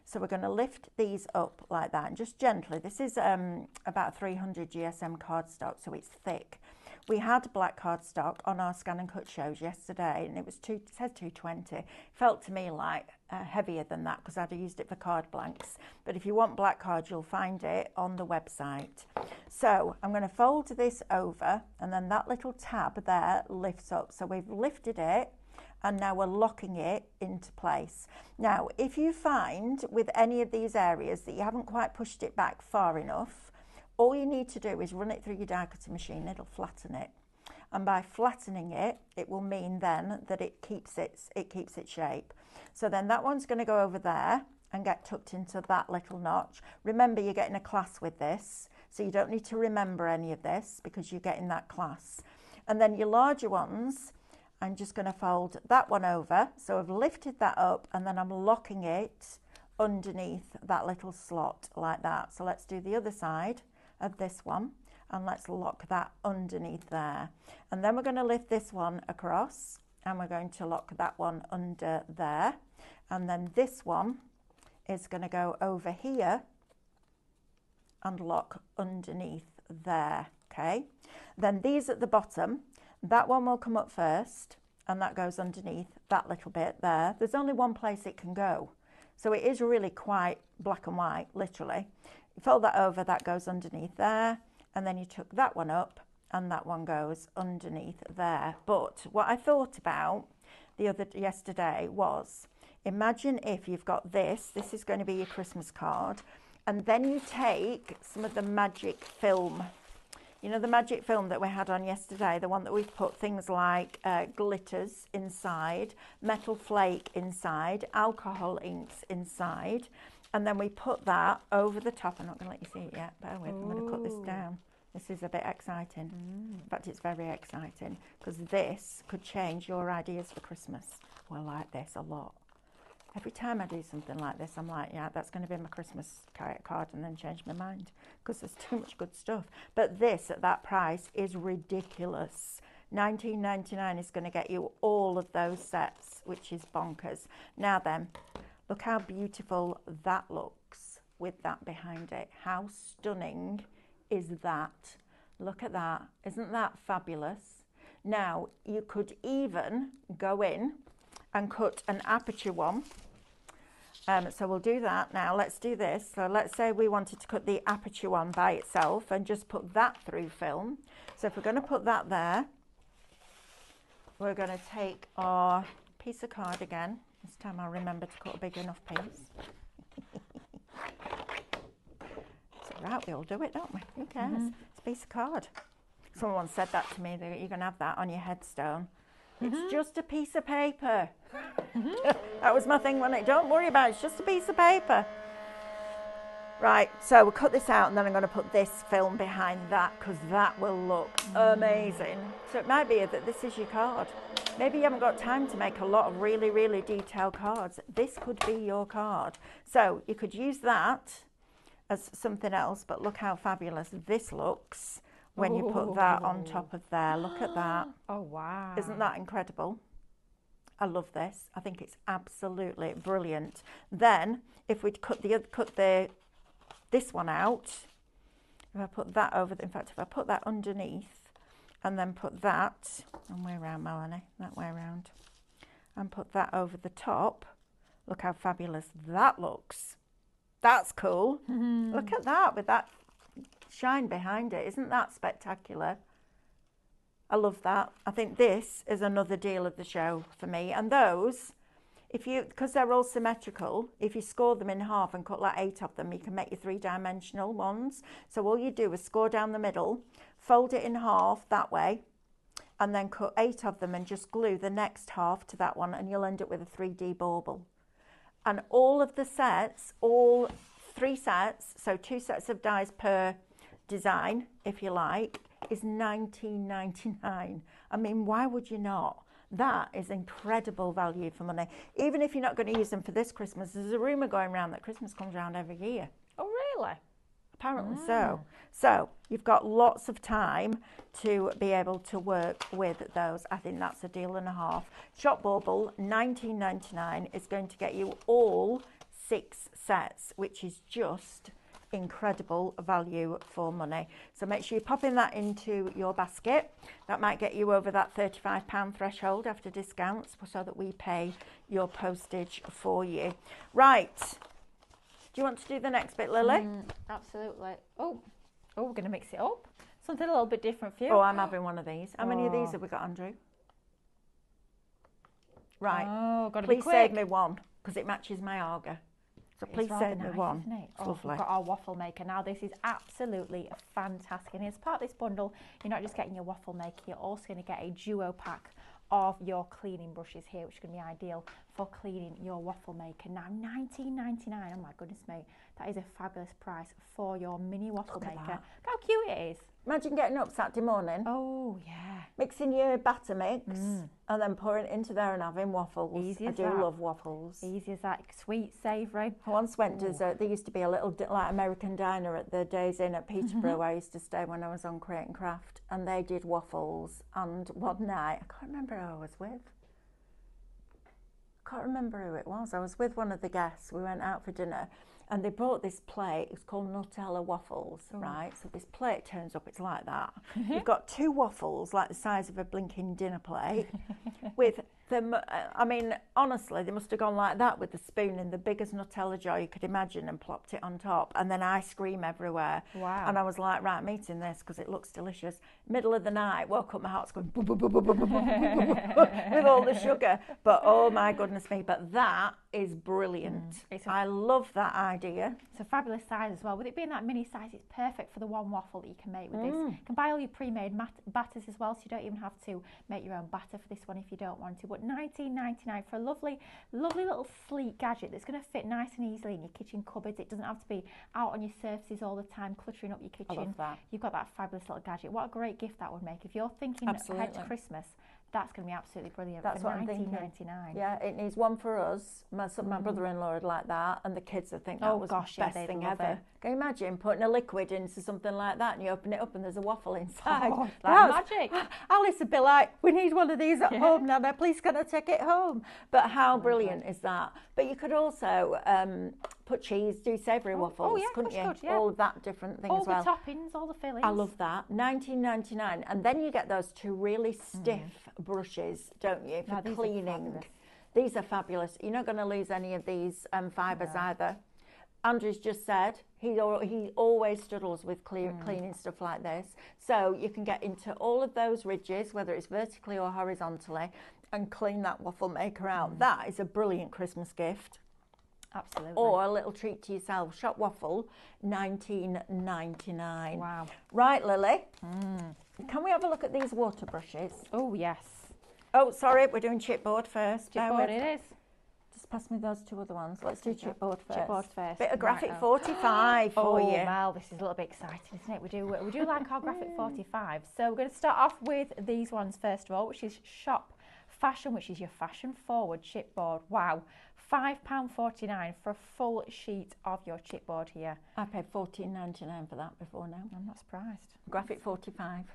So we're going to lift these up like that, and just gently. This is about 300 GSM cardstock, so it's thick. We had black cardstock on our scan and cut shows yesterday, and it says 220. It felt to me like heavier than that, because I'd used it for card blanks. But if you want black cards, you'll find it on the website. So I'm going to fold this over, and then that little tab there lifts up. So we've lifted it, and now we're locking it into place. Now, if you find with any of these areas that you haven't quite pushed it back far enough, all you need to do is run it through your die cutting machine. It'll flatten it. And by flattening it, it will mean then that it keeps its shape. So then that one's going to go over there and get tucked into that little notch. Remember, you're getting a class with this, so you don't need to remember any of this because you're getting that class. And then your larger ones, I'm just going to fold that one over. So I've lifted that up and then I'm locking it underneath that little slot like that. So let's do the other side of this one. And let's lock that underneath there. And then we're going to lift this one across and we're going to lock that one under there. And then this one is going to go over here and lock underneath there, okay? Then these at the bottom, that one will come up first and that goes underneath that little bit there. There's only one place it can go. So it is really quite black and white, literally. You fold that over, that goes underneath there. And then you tuck that one up and that one goes underneath there. But what I thought about yesterday was, imagine if you've got this is going to be your Christmas card, and then you take some of the magic film. You know, the magic film that we had on yesterday, the one that we've put things like glitters inside, metal flake inside, alcohol inks inside. And then we put that over the top. I'm not going to let you see it yet. Bear with. I'm going to cut this down. This is a bit exciting. In fact, it's very exciting because this could change your ideas for Christmas. Well, I like this a lot. Every time I do something like this, I'm like, yeah, that's going to be my Christmas card, and then change my mind because there's too much good stuff. But this at that price is ridiculous. $19.99 is going to get you all of those sets, which is bonkers. Now then, look how beautiful that looks with that behind it. How stunning is that? Look at that. Isn't that fabulous? Now, you could even go in and cut an aperture one. So we'll do that now. Let's do this. So let's say we wanted to cut the aperture one by itself and just put that through film. So if we're going to put that there, we're going to take our piece of card again. This time I'll remember to cut a big enough piece. It's all right, we all do it, don't we? Who cares? It's a piece of card. Someone said that to me, that you're going to have that on your headstone. It's just a piece of paper. That was my thing when don't worry about it, it's just a piece of paper. Right, so we'll cut this out and then I'm going to put this film behind that because that will look amazing. So it might be that this is your card. Maybe you haven't got time to make a lot of really, really detailed cards. This could be your card. So you could use that as something else, but look how fabulous this looks when you put that on top of there. Look at that. Oh, wow. Isn't that incredible? I love this. I think it's absolutely brilliant. Then if we'd cut this one out, if I put that over, in fact, if I put that underneath and then put that, and way around, Melanie, that way around, and put that over the top, look how fabulous that looks. That's cool. Look at that with that shine behind it. Isn't that spectacular? I love that. I think this is another deal of the show for me. And those, because they're all symmetrical, if you score them in half and cut like 8 of them, you can make your 3-dimensional ones. So all you do is score down the middle, fold it in half that way, and then cut 8 of them and just glue the next half to that one, and you'll end up with a 3D bauble. And all of the sets, all 3 sets, so 2 sets of dies per design, if you like, is $19.99. I mean, why would you not? That is incredible value for money. Even if you're not going to use them for this Christmas, there's a rumour going around that Christmas comes around every year. Oh, really? Apparently so. So you've got lots of time to be able to work with those. I think that's a deal and a half. Shop Bauble, $19.99 is going to get you all 6 sets, which is just incredible value for money. So make sure you're popping that into your basket. That might get you over that £35 threshold after discounts so that we pay your postage for you. Right. Do you want to do the next bit, Lily? Absolutely. Oh, we're going to mix it up. Something a little bit different for you. Oh, I'm having one of these. How many of these have we got, Andrew? Right. Oh, got to be Please quick. save me one, because it matches my Arga. So please save me nice, one. Isn't it? It's lovely. We've got our waffle maker. Now this is absolutely fantastic. And as part of this bundle, you're not just getting your waffle maker, you're also going to get a duo pack of your cleaning brushes here, which is going to be ideal for cleaning your waffle maker. Now $19.99, oh my goodness me, that is a fabulous price for your mini waffle maker. Look how cute it is. Imagine getting up Saturday morning, Oh yeah, mixing your batter mix, and then pouring it into there and having waffles. Easy I as do that. love waffles. easy as that. Sweet, savoury. I once went to, there used to be a little like American diner at the Days Inn at Peterborough where I used to stay when I was on Create and Craft, and they did waffles. And one night, I can't remember who I was with. I can't remember who it was. I was with one of the guests. We went out for dinner, and they brought this plate. It's called Nutella waffles, right? So this plate turns up. It's like that. You've got two waffles, like the size of a blinking dinner plate, with them. I mean, honestly, they must have gone like that with the spoon in the biggest Nutella jar you could imagine and plopped it on top, and then ice cream everywhere. Wow. And I was like, right, I'm eating this because it looks delicious. Middle of the night, woke up, my heart's going boom, boom, boom, boom, boom, boom, boom, boom, boom, with all the sugar. But oh my goodness me, but that is brilliant. I love that idea. It's a fabulous size as well. With it being that mini size, it's perfect for the one waffle that you can make with this. You can buy all your pre-made batters as well, so you don't even have to make your own batter for this one if you don't want to. But $19.99 for a lovely, lovely little sleek gadget that's going to fit nice and easily in your kitchen cupboards. It doesn't have to be out on your surfaces all the time, cluttering up your kitchen. I love that. You've got that fabulous little gadget. What a great gift that would make. If you're thinking ahead to Christmas, that's going to be absolutely brilliant. That's for what I'm thinking. $19.99. Yeah, it needs one for us. My brother-in-law would like that, and the kids would think that was the best thing ever. Can you imagine putting a liquid into something like that, and you open it up and there's a waffle inside? Oh, like magic. Alice would be like, we need one of these at home, Nana, please can I take it home? But how brilliant is that? But you could also put cheese, do savoury waffles, couldn't you? Yeah. All of that different thing all as well. All the toppings, all the fillings. I love that. $19.99, and then you get those two really stiff brushes, don't you, for cleaning. These are fabulous. You're not going to lose any of these fibres either. Andrew's just said he always struggles with cleaning stuff like this. So you can get into all of those ridges, whether it's vertically or horizontally, and clean that waffle maker out. That is a brilliant Christmas gift. Absolutely. Or a little treat to yourself. Shop Waffle, $19.99. Wow. Right, Lily. Can we have a look at these water brushes? Oh, yes. Oh, sorry, we're doing chipboard first. Chipboard it is. Just pass me those two other ones. Let's do chipboard first. Chipboard first. Bit of graphic 45 for you. Oh, Mel, this is a little bit exciting, isn't it? We do like our graphic 45. So we're going to start off with these ones first of all, which is Shop Fashion, which is your fashion forward chipboard. Wow. £5.49 for a full sheet of your chipboard here. I paid $14.99 for that before now. I'm not surprised. Graphic 45.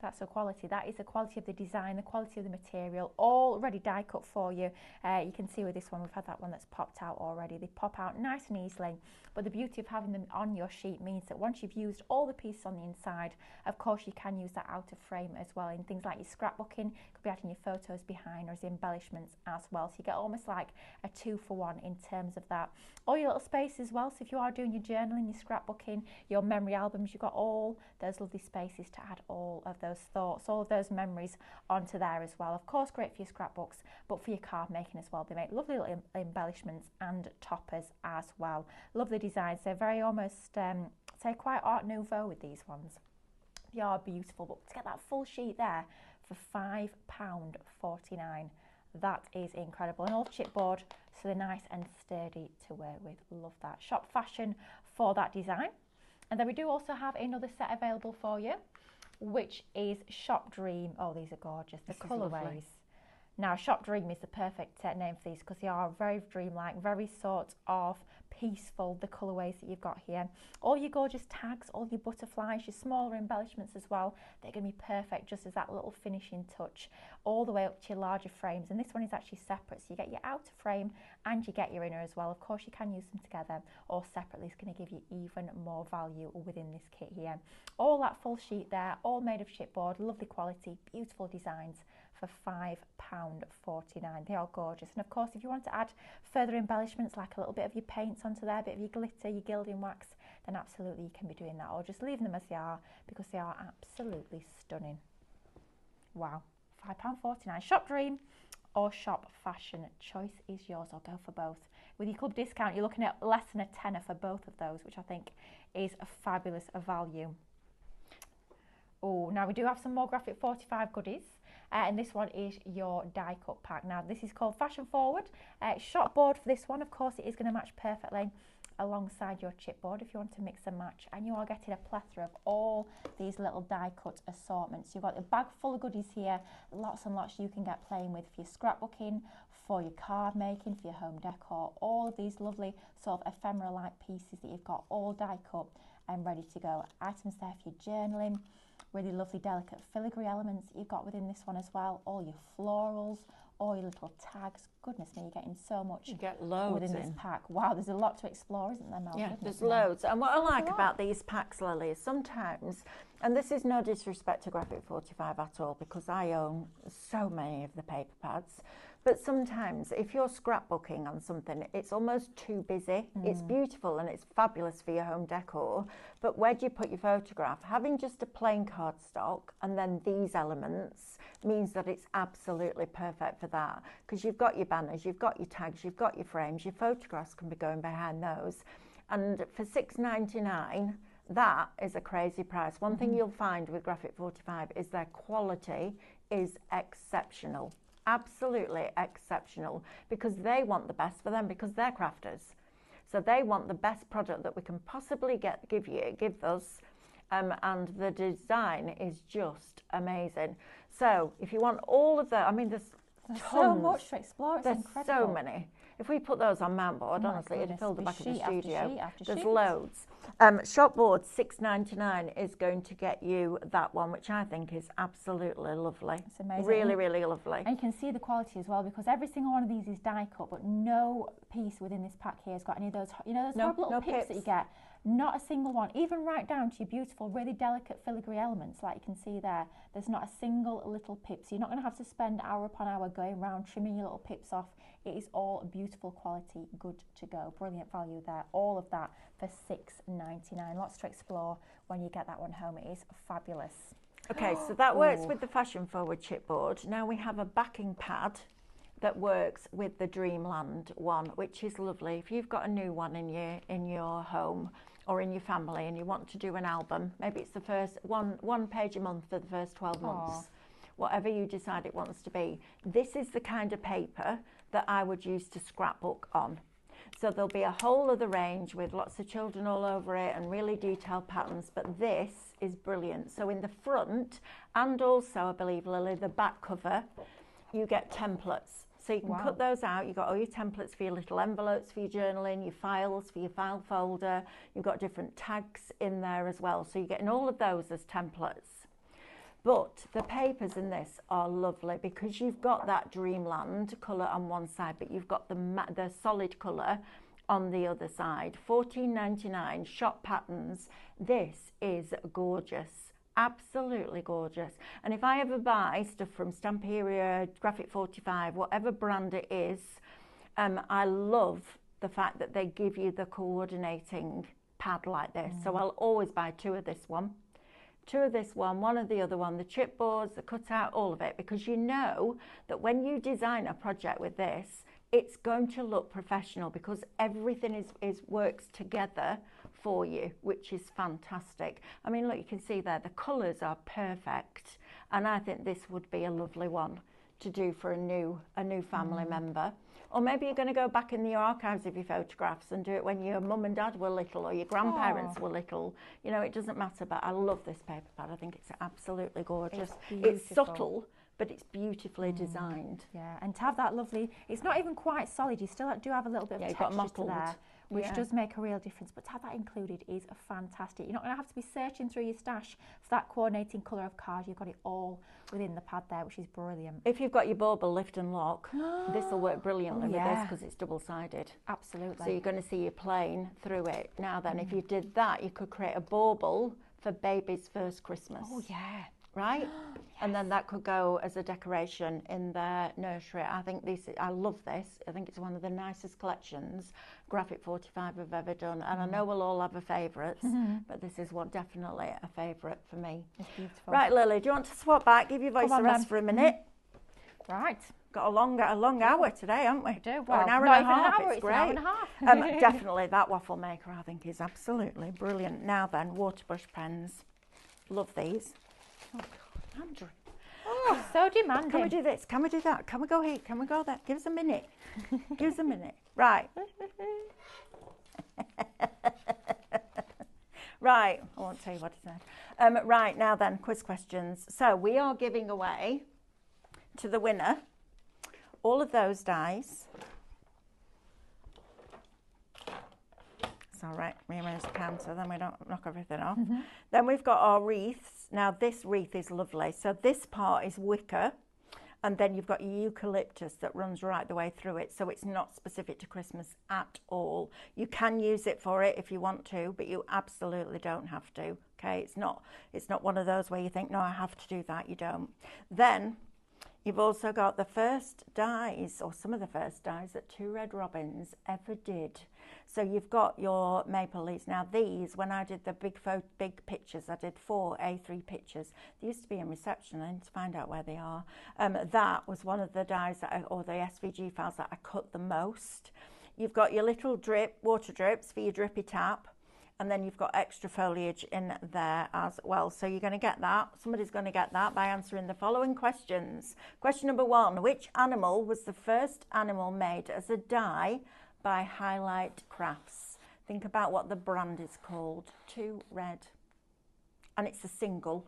That's the quality. That is the quality of the design, the quality of the material, all already die cut for you. You can see with this one, we've had that one that's popped out already. They pop out nice and easily. But the beauty of having them on your sheet means that once you've used all the pieces on the inside, of course you can use that outer frame as well in things like your scrapbooking, could be adding your photos behind or as embellishments as well. So you get almost like a 2-for-1 in terms of that. All your little space as well. So if you are doing your journaling, your scrapbooking, your memory albums, you've got all those lovely spaces to add all of those thoughts, all of those memories onto there as well. Of course, great for your scrapbooks, but for your card making as well. They make lovely little embellishments and toppers as well. Lovely designs. They're very almost, say, quite Art Nouveau with these ones. They are beautiful, but to get that full sheet there for £5.49, that is incredible. And all chipboard, so they're nice and sturdy to work with. Love that. Shop Fashion for that design. And then we do also have another set available for you, which is Shop Dream. Oh, these are gorgeous. The colourways. Now, Shop Dream is the perfect name for these because they are very dreamlike, very sort of peaceful, the colourways that you've got here. All your gorgeous tags, all your butterflies, your smaller embellishments as well, they're going to be perfect just as that little finishing touch all the way up to your larger frames. And this one is actually separate, so you get your outer frame and you get your inner as well. Of course, you can use them together or separately. It's going to give you even more value within this kit here. All that full sheet there, all made of chipboard, lovely quality, beautiful designs for £5.49. They are gorgeous. And of course, if you want to add further embellishments like a little bit of your paints onto there, a bit of your glitter, your gilding wax, then absolutely you can be doing that, or just leaving them as they are because they are absolutely stunning. Wow. £5.49. Shop Dream or shop fashion. Choice is yours, or go for both. With your club discount, you're looking at less than a tenner for both of those, which I think is a fabulous value. Oh, now we do have some more Graphic 45 goodies. And this one is your die cut pack. Now this is called Fashion Forward. Shot board for this one, of course, it is going to match perfectly alongside your chipboard if you want to mix and match, and you are getting a plethora of all these little die cut assortments. You've got a bag full of goodies here, lots and lots you can get playing with for your scrapbooking, for your card making, for your home decor, all of these lovely sort of ephemera like pieces that you've got all die cut and ready to go. Items there for your journaling, really lovely delicate filigree elements that you've got within this one as well, all your florals, all your little tags. Goodness me, you're getting so much. You get loads within this pack. Wow, there's a lot to explore, isn't there, Mel? Yeah, there's loads. And what I like about these packs, Lily, is sometimes, and this is no disrespect to Graphic 45 at all, because I own so many of the paper pads, but sometimes if you're scrapbooking on something, it's almost too busy. It's beautiful and it's fabulous for your home decor, but where do you put your photograph? Having just a plain cardstock and then these elements means that it's absolutely perfect for that, because you've got your banners, you've got your tags, you've got your frames, your photographs can be going behind those. And for $6.99, that is a crazy price. One thing you'll find with Graphic 45 is their quality is exceptional. Absolutely exceptional, because they want the best for them, because they're crafters. So they want the best product that we can possibly give us, and the design is just amazing. So if you want all of that, I mean, there's tons. So much to explore, it's incredible. So many. If we put those on mountboard, honestly, it'd fill the back of the studio. There's loads. Shop board $6.99 is going to get you that one, which I think is absolutely lovely. It's amazing. Really, really lovely. And you can see the quality as well, because every single one of these is die cut, but no piece within this pack here has got any of those, you know, those horrible little pips that you get. Not a single one, even right down to your beautiful, really delicate filigree elements, like you can see there. There's not a single little pip, so you're not going to have to spend hour upon hour going around trimming your little pips off. It is all beautiful quality, good to go. Brilliant value there. All of that for $6.99. Lots to explore when you get that one home. It is fabulous. Okay, so that works with the Fashion Forward chipboard. Now we have a backing pad that works with the Dreamland one, which is lovely. If you've got a new one in your home or in your family and you want to do an album, maybe it's the first one page a month for the first 12 months, whatever you decide it wants to be. This is the kind of paper that I would use to scrapbook on. So there'll be a whole other range with lots of children all over it and really detailed patterns, but this is brilliant. So in the front, and also I believe, Lily, the back cover, you get templates. So you can cut those out. You've got all your templates for your little envelopes, for your journaling, your files, for your file folder. You've got different tags in there as well. So you're getting all of those as templates. But the papers in this are lovely, because you've got that Dreamland colour on one side, but you've got the solid colour on the other side. $14.99, shop patterns. This is gorgeous. Absolutely gorgeous. And if I ever buy stuff from Stamperia, Graphic 45, whatever brand it is, I love the fact that they give you the coordinating pad like this. So I'll always buy two of this one, one of the other one, the chipboards, the cutout, all of it, because you know that when you design a project with this, it's going to look professional, because everything works together for you, which is fantastic. I mean, look, you can see there, the colours are perfect, and I think this would be a lovely one to do for a new family member. Or maybe you're going to go back in the archives of your photographs and do it when your mum and dad were little or your grandparents were little. You know, it doesn't matter, but I love this paper pad. I think it's absolutely gorgeous. It's subtle, but it's beautifully designed. Yeah, and to have that lovely, it's not even quite solid, you still do have a little bit of texture there, which does make a real difference, but to have that included is fantastic. You're not going to have to be searching through your stash for that coordinating colour of card. You've got it all within the pad there, which is brilliant. If you've got your bauble lift and lock, this will work brilliantly with this, because it's double-sided. Absolutely. So you're going to see your plane through it. Now then, if you did that, you could create a bauble for baby's first Christmas. Oh yeah. Right? And then that could go as a decoration in their nursery. I think I love this. I think it's one of the nicest collections Graphic 45 have ever done. And I know we'll all have a favourites, but this is definitely a favourite for me. It's beautiful. Right, Lily, do you want to swap back? Give your voice a rest for a minute. Right. Got a long hour today, haven't we? We do. Well, Well, an hour not and a even half. an hour, It's it's great. an hour and a half. Definitely, that waffle maker I think is absolutely brilliant. Now then, water brush pens. Love these. Oh God, Andrew. Oh, so demanding. Can we do this? Can we do that? Can we go here? Can we go there? Give us a minute. Give us a minute. Right. Right. I won't tell you what it said. Right, now then, quiz questions. So we are giving away to the winner all of those dies. It's all right, rearrange the counter, then we don't knock everything off. Then we've got our wreaths. Now this wreath is lovely. So this part is wicker, and then you've got your eucalyptus that runs right the way through it. So it's not specific to Christmas at all. You can use it for it if you want to, but you absolutely don't have to. Okay, it's not one of those where you think, no, I have to do that. You don't. Then you've also got the first dies, or some of the first dies that Two Red Robins ever did. So you've got your maple leaves. Now these, when I did the big pictures, I did 4 A3 pictures. They used to be in reception. I need to find out where they are. That was one of the dies or the SVG files that I cut the most. You've got your little water drips for your drippy tap. And then you've got extra foliage in there as well. So you're going to get that. Somebody's going to get that by answering the following questions. Question number 1. Which animal was the first animal made as a die by Highlight Crafts? Think about what the brand is called. Two Red. And it's a single.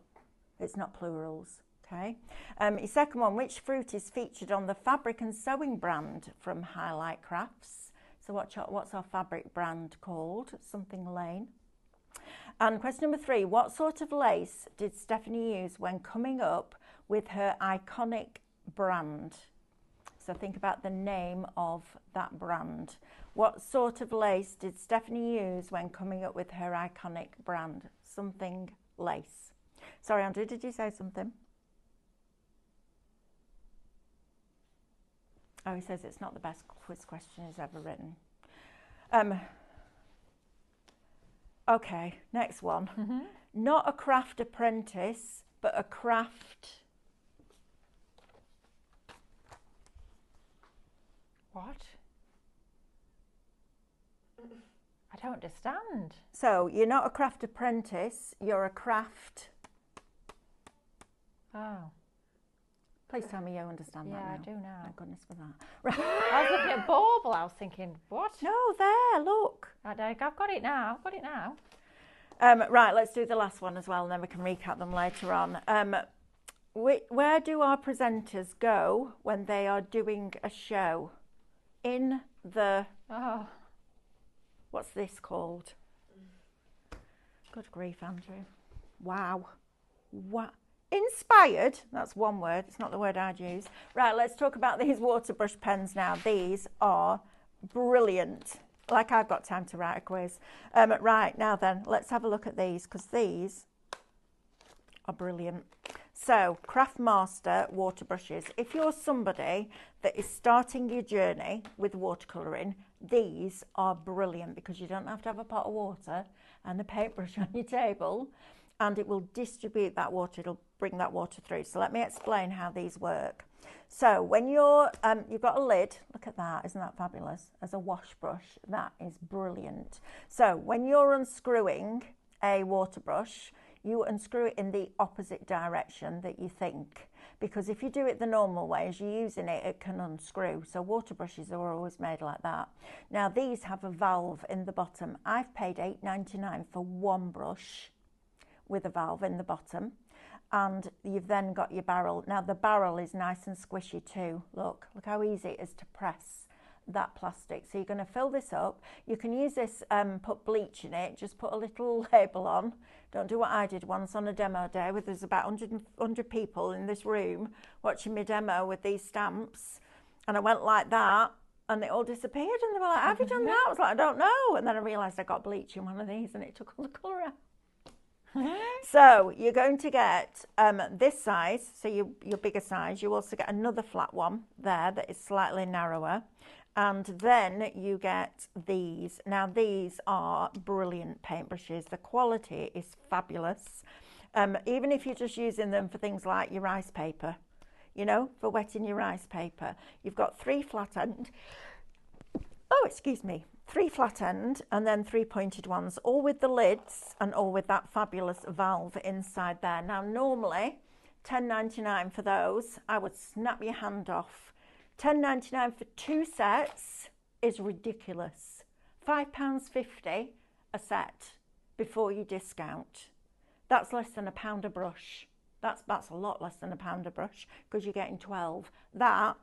It's not plurals. Okay. Your second one. Which fruit is featured on the fabric and sewing brand from Highlight Crafts? So what's our fabric brand called? Something Lane. And question number 3, what sort of lace did Stephanie use when coming up with her iconic brand? So think about the name of that brand. What sort of lace did Stephanie use when coming up with her iconic brand? Something Lace. Sorry, Andrew, did you say something? Oh, he says it's not the best quiz question he's ever written. Okay, next one. Not a craft apprentice, but a craft... What? I don't understand. So, you're not a craft apprentice, you're a craft... Oh. Please tell me you understand that now. Yeah, I do now. Thank goodness for that. Right. I was looking at bauble, I was thinking, what? No, there, look. I've got it now. I've got it now. Right, let's do the last one as well, and then we can recap them later on. Where do our presenters go when they are doing a show? In the... Oh. What's this called? Good grief, Andrew. Wow. What? Inspired, that's one word, it's not the word I'd use. Right, let's talk about these water brush pens now. These are brilliant. Like I've got time to write a quiz. Right, now then, let's have a look at these, because these are brilliant. So, Craft Master water brushes. If you're somebody that is starting your journey with watercolouring, these are brilliant because you don't have to have a pot of water and a paintbrush on your table, and it will distribute that water, it'll bring that water through. So let me explain how these work. So when you've got a lid, look at that, isn't that fabulous? As a wash brush, that is brilliant. So when you're unscrewing a water brush, you unscrew it in the opposite direction that you think. Because if you do it the normal way, as you're using it, it can unscrew. So water brushes are always made like that. Now these have a valve in the bottom. I've paid $8.99 for one brush with a valve in the bottom, and you've then got your barrel. Now the barrel is nice and squishy too. Look how easy it is to press that plastic. So you're going to fill this up. You can use this, put bleach in it, just put a little label on. Don't do what I did once on a demo day where there's about 100 people in this room watching me demo with these stamps, and I went like that and it all disappeared, and they were like, have you done that? I was like, I don't know. And then I realised I got bleach in one of these and it took all the colour out. So you're going to get this size, so your bigger size. You also get another flat one there that is slightly narrower, and then you get these. Now these are brilliant paintbrushes. The quality is fabulous. Even if you're just using them for things like your rice paper, you know, for wetting your rice paper. You've got 3 flat end, oh, excuse me, 3 flat end and then 3 pointed ones, all with the lids and all with that fabulous valve inside there. Now, normally, $10.99 for those. I would snap your hand off. $10.99 for 2 sets is ridiculous. £5.50 a set before you discount. That's less than £1 a brush. That's a lot less than £1 a brush because you're getting 12. That,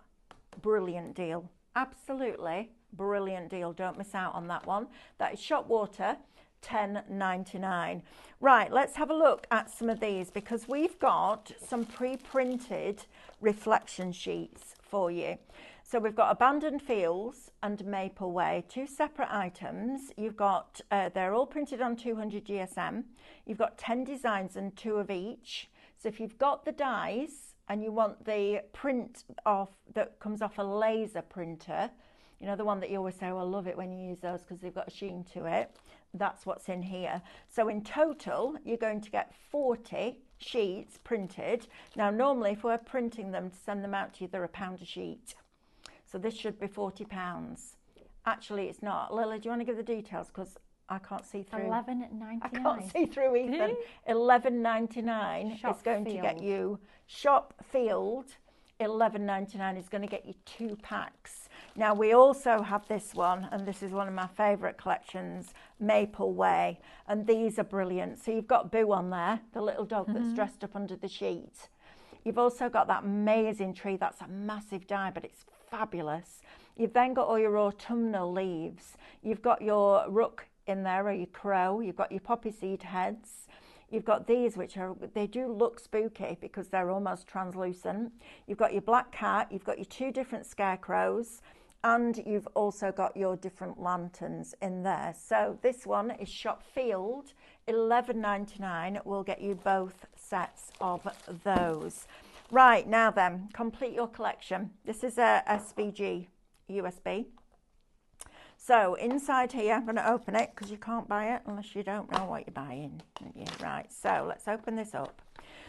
brilliant deal. Absolutely brilliant deal. Don't miss out on that one. That is shop water, $10.99. Right, let's have a look at some of these because we've got some pre-printed reflection sheets for you. So we've got Abandoned Fields and Maple Way, 2 separate items. You've got, they're all printed on 200 GSM. You've got 10 designs and 2 of each. So if you've got the dies and you want the print off that comes off a laser printer, you know, the one that you always say, oh, I love it when you use those because they've got a sheen to it. That's what's in here. So in total, you're going to get 40 sheets printed. Now, normally, if we're printing them to send them out to you, they're £1 a sheet. So this should be £40. Actually, it's not. Lily, do you want to give the details? Because I can't see through. $11.99. I can't see through, Ethan. $11.99 is going to get you shop field. $11.99 is going to get you 2 packs. Now, we also have this one, and this is one of my favourite collections, Maple Way. And these are brilliant. So you've got Boo on there, the little dog that's dressed up under the sheet. You've also got that amazing tree. That's a massive die, but it's fabulous. You've then got all your autumnal leaves. You've got your rook in there, or your crow. You've got your poppy seed heads. You've got these, which are, they do look spooky because they're almost translucent. You've got your black cat. You've got your 2 different scarecrows. And you've also got your different lanterns in there. So this one is Shop Field, $11.99. We'll get you both sets of those. Right, now then, complete your collection. This is a SVG USB. So inside here, I'm going to open it because you can't buy it unless you don't know what you're buying. Right, so let's open this up.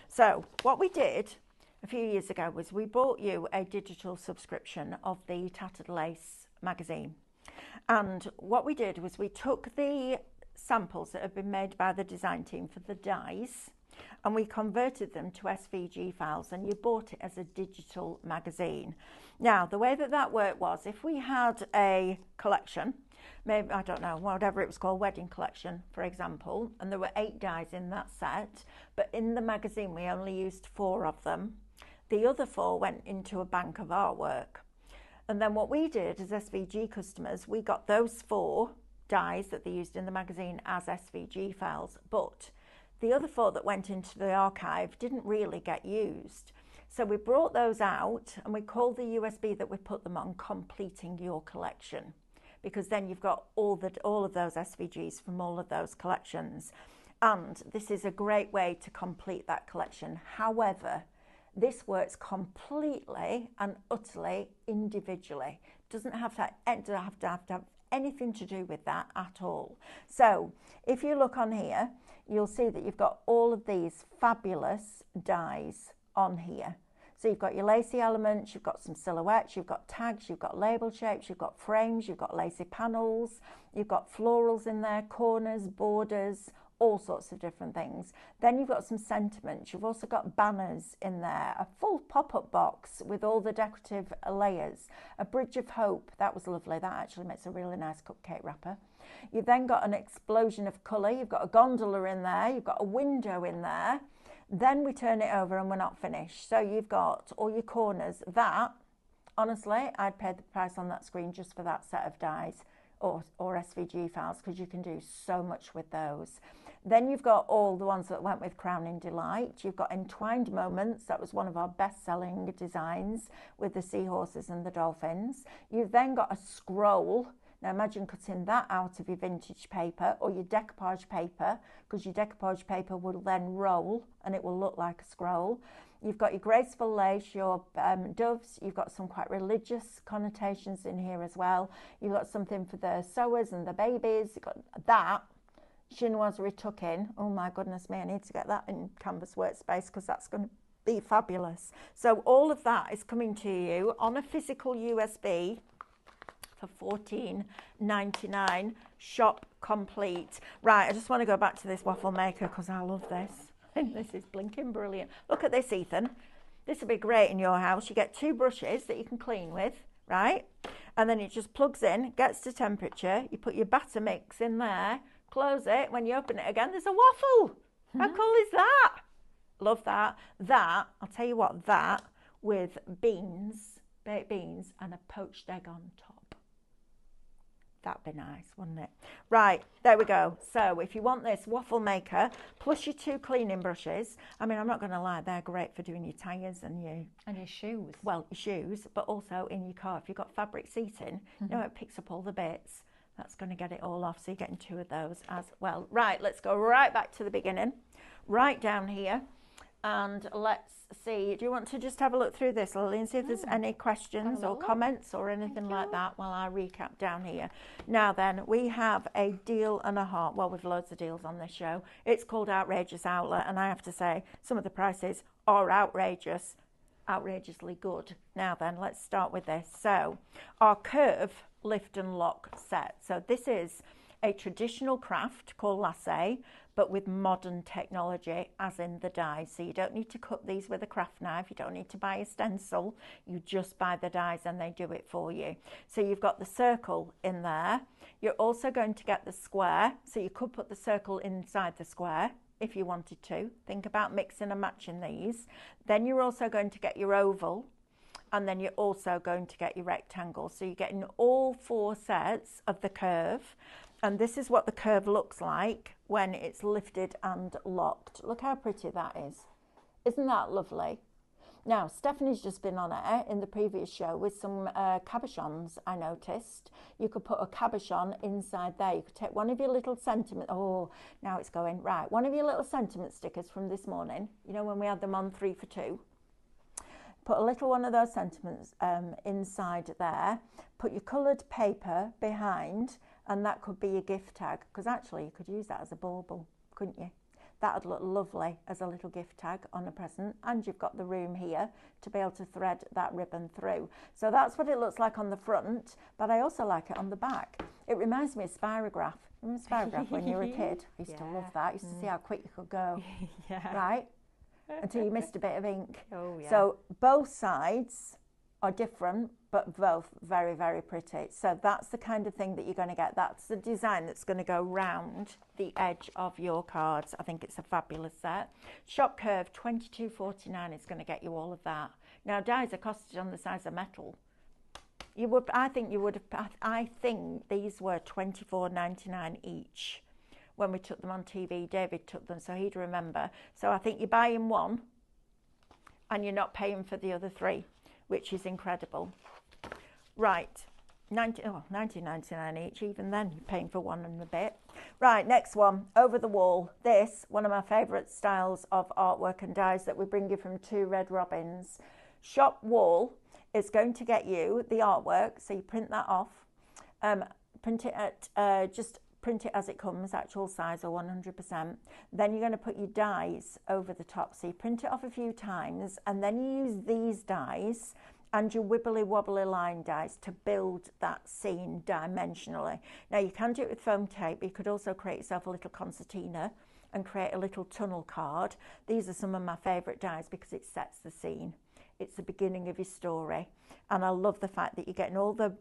So what we did a few years ago was we bought you a digital subscription of the Tattered Lace magazine. And what we did was we took the samples that have been made by the design team for the dies and we converted them to SVG files, and you bought it as a digital magazine. Now, the way that worked was if we had a collection, maybe, I don't know, whatever it was called, wedding collection, for example, and there were 8 dies in that set, but in the magazine we only used 4 of them. The other 4 went into a bank of artwork. And then what we did as SVG customers, we got those 4 dies that they used in the magazine as SVG files, but the other 4 that went into the archive didn't really get used. So we brought those out and we called the USB that we put them on Completing Your Collection, because then you've got all of those SVGs from all of those collections. And this is a great way to complete that collection. However, this works completely and utterly individually. Doesn't have to have anything to do with that at all. So if you look on here, you'll see that you've got all of these fabulous dies on here. So you've got your lacy elements, you've got some silhouettes, you've got tags, you've got label shapes, you've got frames, you've got lacy panels, you've got florals in there, corners, borders, all sorts of different things. Then you've got some sentiments. You've also got banners in there, a full pop-up box with all the decorative layers, a bridge of hope. That was lovely. That actually makes a really nice cupcake wrapper. You've then got an explosion of colour. You've got a gondola in there. You've got a window in there. Then we turn it over and we're not finished. So you've got all your corners. That, honestly, I'd pay the price on that screen just for that set of dies or SVG files, because you can do so much with those. Then you've got all the ones that went with Crowning Delight. You've got Entwined Moments. That was one of our best-selling designs with the seahorses and the dolphins. You've then got a scroll. Now imagine cutting that out of your vintage paper or your decoupage paper, because your decoupage paper will then roll and it will look like a scroll. You've got your graceful lace, your doves. You've got some quite religious connotations in here as well. You've got something for the sewers and the babies. You've got that. Chinoiserie tuck in. Oh my goodness me, I need to get that in Canvas Workspace because that's going to be fabulous. So all of that is coming to you on a physical USB for $14.99, shop complete. Right, I just want to go back to this waffle maker because I love this. This is blinking brilliant. Look at this, Ethan. This would be great in your house. You get 2 brushes that you can clean with, right? And then it just plugs in, gets to temperature. You put your batter mix in there, close it. When you open it again, there's a waffle. How cool is that? Love that. That, I'll tell you what, that with beans, baked beans, and a poached egg on top. That'd be nice, wouldn't it? Right, there we go. So if you want this waffle maker, plus your 2 cleaning brushes, I mean, I'm not going to lie, they're great for doing your tyres and your shoes. Well, your shoes, but also in your car. If you've got fabric seating, you know, it picks up all the bits. That's going to get it all off, so you're getting 2 of those as well. Right, let's go right back to the beginning, right down here. And let's see, do you want to just have a look through this, Lily, and see if there's any questions or comments or anything like that while I recap down here. Now then, we have a deal and a half. Well, we've loads of deals on this show. It's called Outrageous Outlet, and I have to say, some of the prices are outrageous, outrageously good. Now then, let's start with this. So, our curve lift and lock set. So this is a traditional craft called lasse, but with modern technology, as in the dies. So you don't need to cut these with a craft knife. You don't need to buy a stencil. You just buy the dies and they do it for you. So you've got the circle in there. You're also going to get the square. So you could put the circle inside the square if you wanted to. Think about mixing and matching these. Then you're also going to get your oval. And then you're also going to get your rectangle. So you're getting all 4 sets of the curve. And this is what the curve looks like when it's lifted and locked. Look how pretty that is. Isn't that lovely? Now, Stephanie's just been on air in the previous show with some cabochons, I noticed. You could put a cabochon inside there. You could take one of your little sentiment, oh, now it's going, right, one of your little sentiment stickers from this morning, you know, when we had them on 3 for 2. Put a little one of those sentiments inside there. Put your coloured paper behind, and that could be your gift tag. Because actually, you could use that as a bauble, couldn't you? That would look lovely as a little gift tag on a present. And you've got the room here to be able to thread that ribbon through. So that's what it looks like on the front, but I also like it on the back. It reminds me of spirograph. Remember spirograph when you were a kid? I used to love that. I used to see how quick you could go. Right? Until you missed a bit of ink. Oh, yeah. So both sides are different, but both very, very pretty. So that's the kind of thing that you're going to get. That's the design that's going to go round the edge of your cards. I think it's a fabulous set. Shop curve, $22.49 is going to get you all of that. Now, dies are costed on the size of metal. I think these were $24.99 each. When we took them on TV, David took them, so he'd remember. So I think you're buying one and you're not paying for the other 3, which is incredible. Right, $19.99 each, even then you're paying for 1 and a bit. Right, next one, over the wall. This, one of my favourite styles of artwork and dies that we bring you from 2 Red Robins. Shop wall is going to get you the artwork, so you print that off, print it at print it as it comes, actual size or 100%. Then you're going to put your dies over the top. So you print it off a few times and then you use these dies and your wibbly wobbly line dies to build that scene dimensionally. Now you can do it with foam tape, but you could also create yourself a little concertina and create a little tunnel card. These are some of my favourite dies because it sets the scene. It's the beginning of your story. And I love the fact that you're getting all the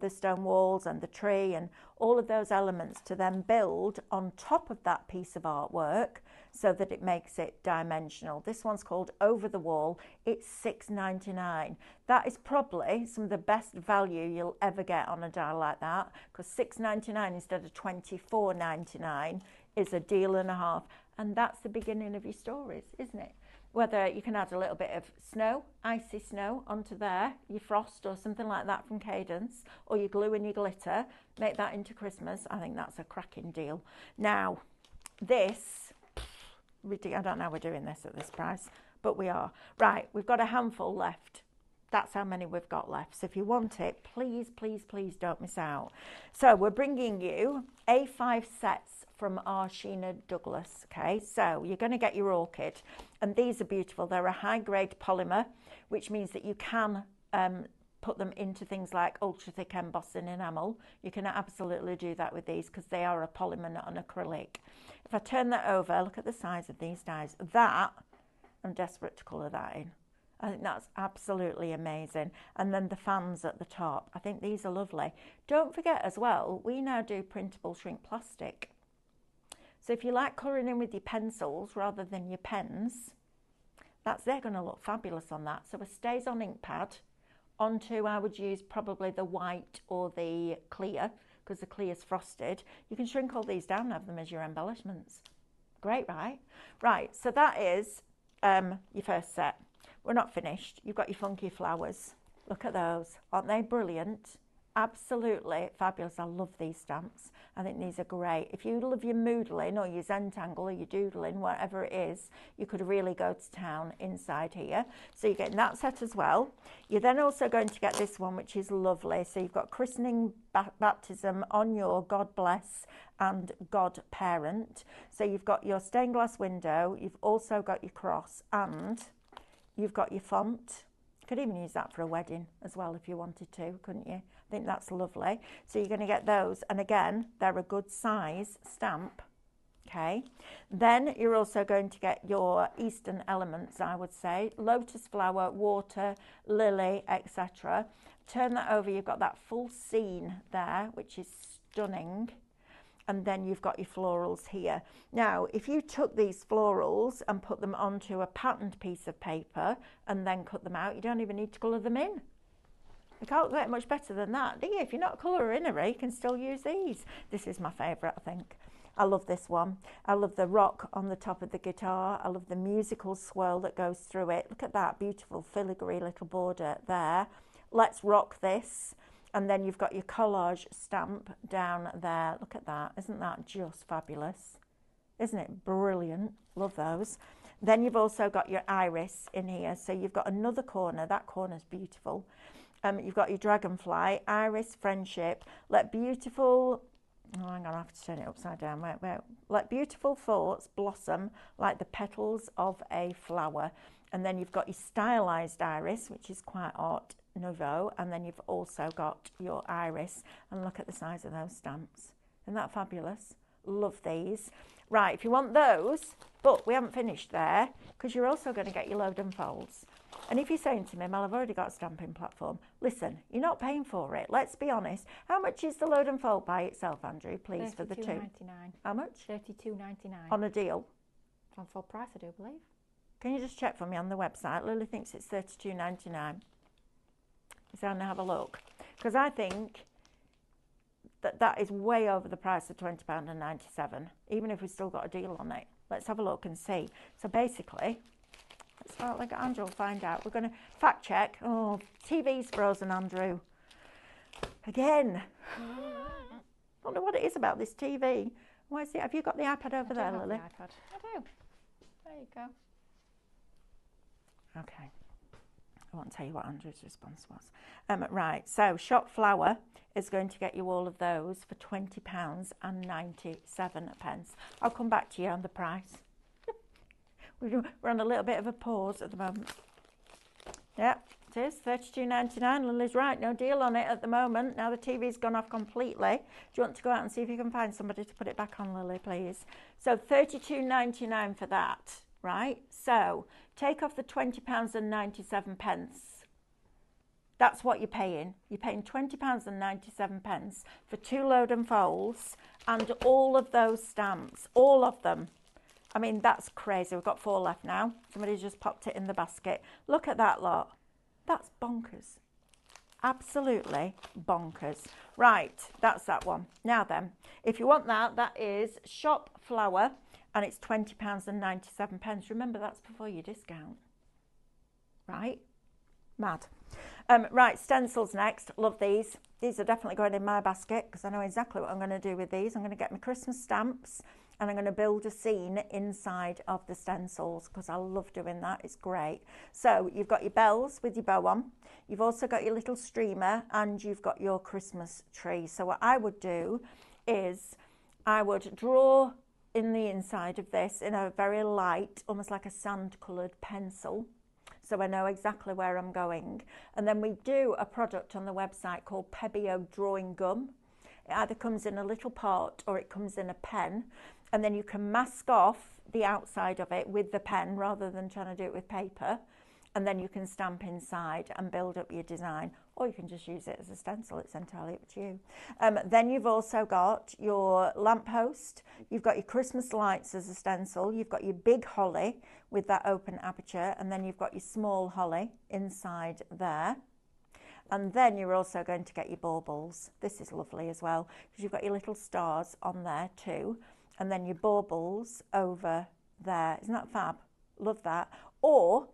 stone walls and the tree and all of those elements to then build on top of that piece of artwork so that it makes it dimensional. This one's called Over the Wall. It's $6.99. That is probably some of the best value you'll ever get on a die like that, because $6.99 instead of $24.99 is a deal and a half. And that's the beginning of your stories, isn't it? Whether you can add a little bit of snow, icy snow onto there, your frost or something like that from Cadence, or your glue and your glitter, make that into Christmas. I think that's a cracking deal. Now, this, I don't know how we're doing this at this price, but we are. Right, we've got a handful left. That's how many we've got left. So if you want it, please, please, please don't miss out. So we're bringing you A5 sets from our Sheena Douglas. Okay, so you're going to get your orchid, and these are beautiful. They're a high-grade polymer, which means that you can put them into things like ultra thick embossing enamel. You can absolutely do that with these because they are a polymer, not an acrylic. If I turn that over, look at the size of these dies. That, I'm desperate to colour that in. I think that's absolutely amazing. And then the fans at the top, I think these are lovely. Don't forget as well, we now do printable shrink plastic. So if you like colouring in with your pencils rather than your pens, they're going to look fabulous on that. So a stays on ink pad onto, I would use probably the white or the clear, because the clear is frosted. You can shrink all these down and have them as your embellishments. Great, right? Right, so that is your first set. We're not finished. You've got your funky flowers. Look at those. Aren't they brilliant? Absolutely fabulous. I love these stamps. I think these are great. If you love your moodling or your Zentangle or your doodling, whatever it is, you could really go to town inside here. So you're getting that set as well. You're then also going to get this one, which is lovely. So you've got christening, baptism on your God bless and God parent. So you've got your stained glass window. You've also got your cross and you've got your font. You could even use that for a wedding as well if you wanted to, couldn't you? I think that's lovely. So you're going to get those. And again, they're a good size stamp. Okay. Then you're also going to get your Eastern elements, I would say. Lotus flower, water, lily, etc. Turn that over. You've got that full scene there, which is stunning. And then you've got your florals here. Now, if you took these florals and put them onto a patterned piece of paper and then cut them out, you don't even need to colour them in. You can't get much better than that, do you? If you're not colouring in, you can still use these. This is my favourite, I think. I love this one. I love the rock on the top of the guitar. I love the musical swirl that goes through it. Look at that beautiful filigree little border there. Let's rock this. And then you've got your collage stamp down there. Look at that. Isn't that just fabulous? Isn't it brilliant? Love those. Then you've also got your iris in here. So you've got another corner. That corner's beautiful. You've got your dragonfly, iris, friendship. Let beautiful... Oh, hang on, I have to turn it upside down. Wait. Let beautiful thoughts blossom like the petals of a flower. And then you've got your stylized iris, which is quite art nouveau. And then you've also got your iris. And look at the size of those stamps. Isn't that fabulous? Love these. Right, if you want those, but we haven't finished there, because you're also going to get your load and folds. And if you're saying to me, Mel, I've already got a stamping platform. Listen, you're not paying for it. Let's be honest. How much is the load and fold by itself, Andrew, please, for the two? $32.99. How much? $32.99. On a deal? On full price, I do believe. Can you just check for me on the website? Lily thinks it's $32.99. So I'm going to have a look. Because I think that is way over the price of £20.97, even if we've still got a deal on it. Let's have a look and see. So basically... Well, like Andrew will find out. We're going to fact check. Oh, TV's frozen, Andrew. Again. I don't know what it is about this TV. Where's it? Have you got the iPad over there, Lily? I do. There you go. Okay. I won't tell you what Andrew's response was. Right, so Shop Flower is going to get you all of those for £20.97. I'll come back to you on the price. We're on a little bit of a pause at the moment. Yep, it is $32.99. Lily's right, no deal on it at the moment. Now the TV's gone off completely. Do you want to go out and see if you can find somebody to put it back on, Lily, please? So $32.99 for that, right? So take off the £20.97. That's what you're paying. You're paying £20.97 for 2 load and folds and all of those stamps, all of them. I mean, that's crazy. We've got 4 left now. Somebody just popped it in the basket. Look at that lot. That's bonkers. Absolutely bonkers. Right, that's that one. Now then, if you want that, that is Shop Flower, and it's £20.97. Remember, that's before your discount. Right? Mad. Right, stencils next. Love these. These are definitely going in my basket because I know exactly what I'm going to do with these. I'm going to get my Christmas stamps. and I'm going to build a scene inside of the stencils because I love doing that. It's great. So you've got your bells with your bow on. You've also got your little streamer, and you've got your Christmas tree. So what I would do is I would draw in the inside of this in a very light, almost like a sand coloured pencil, so I know exactly where I'm going. And then we do a product on the website called Pebeo Drawing Gum. It either comes in a little pot or it comes in a pen, and then you can mask off the outside of it with the pen rather than trying to do it with paper, and then you can stamp inside and build up your design, or you can just use it as a stencil. It's entirely up to you. Then you've also got your lamppost, you've got your Christmas lights as a stencil, you've got your big holly with that open aperture, and then you've got your small holly inside there. And then you're also going to get your baubles. This is lovely as well, because you've got your little stars on there too, and then your baubles over there. Isn't that fab? Love that. Or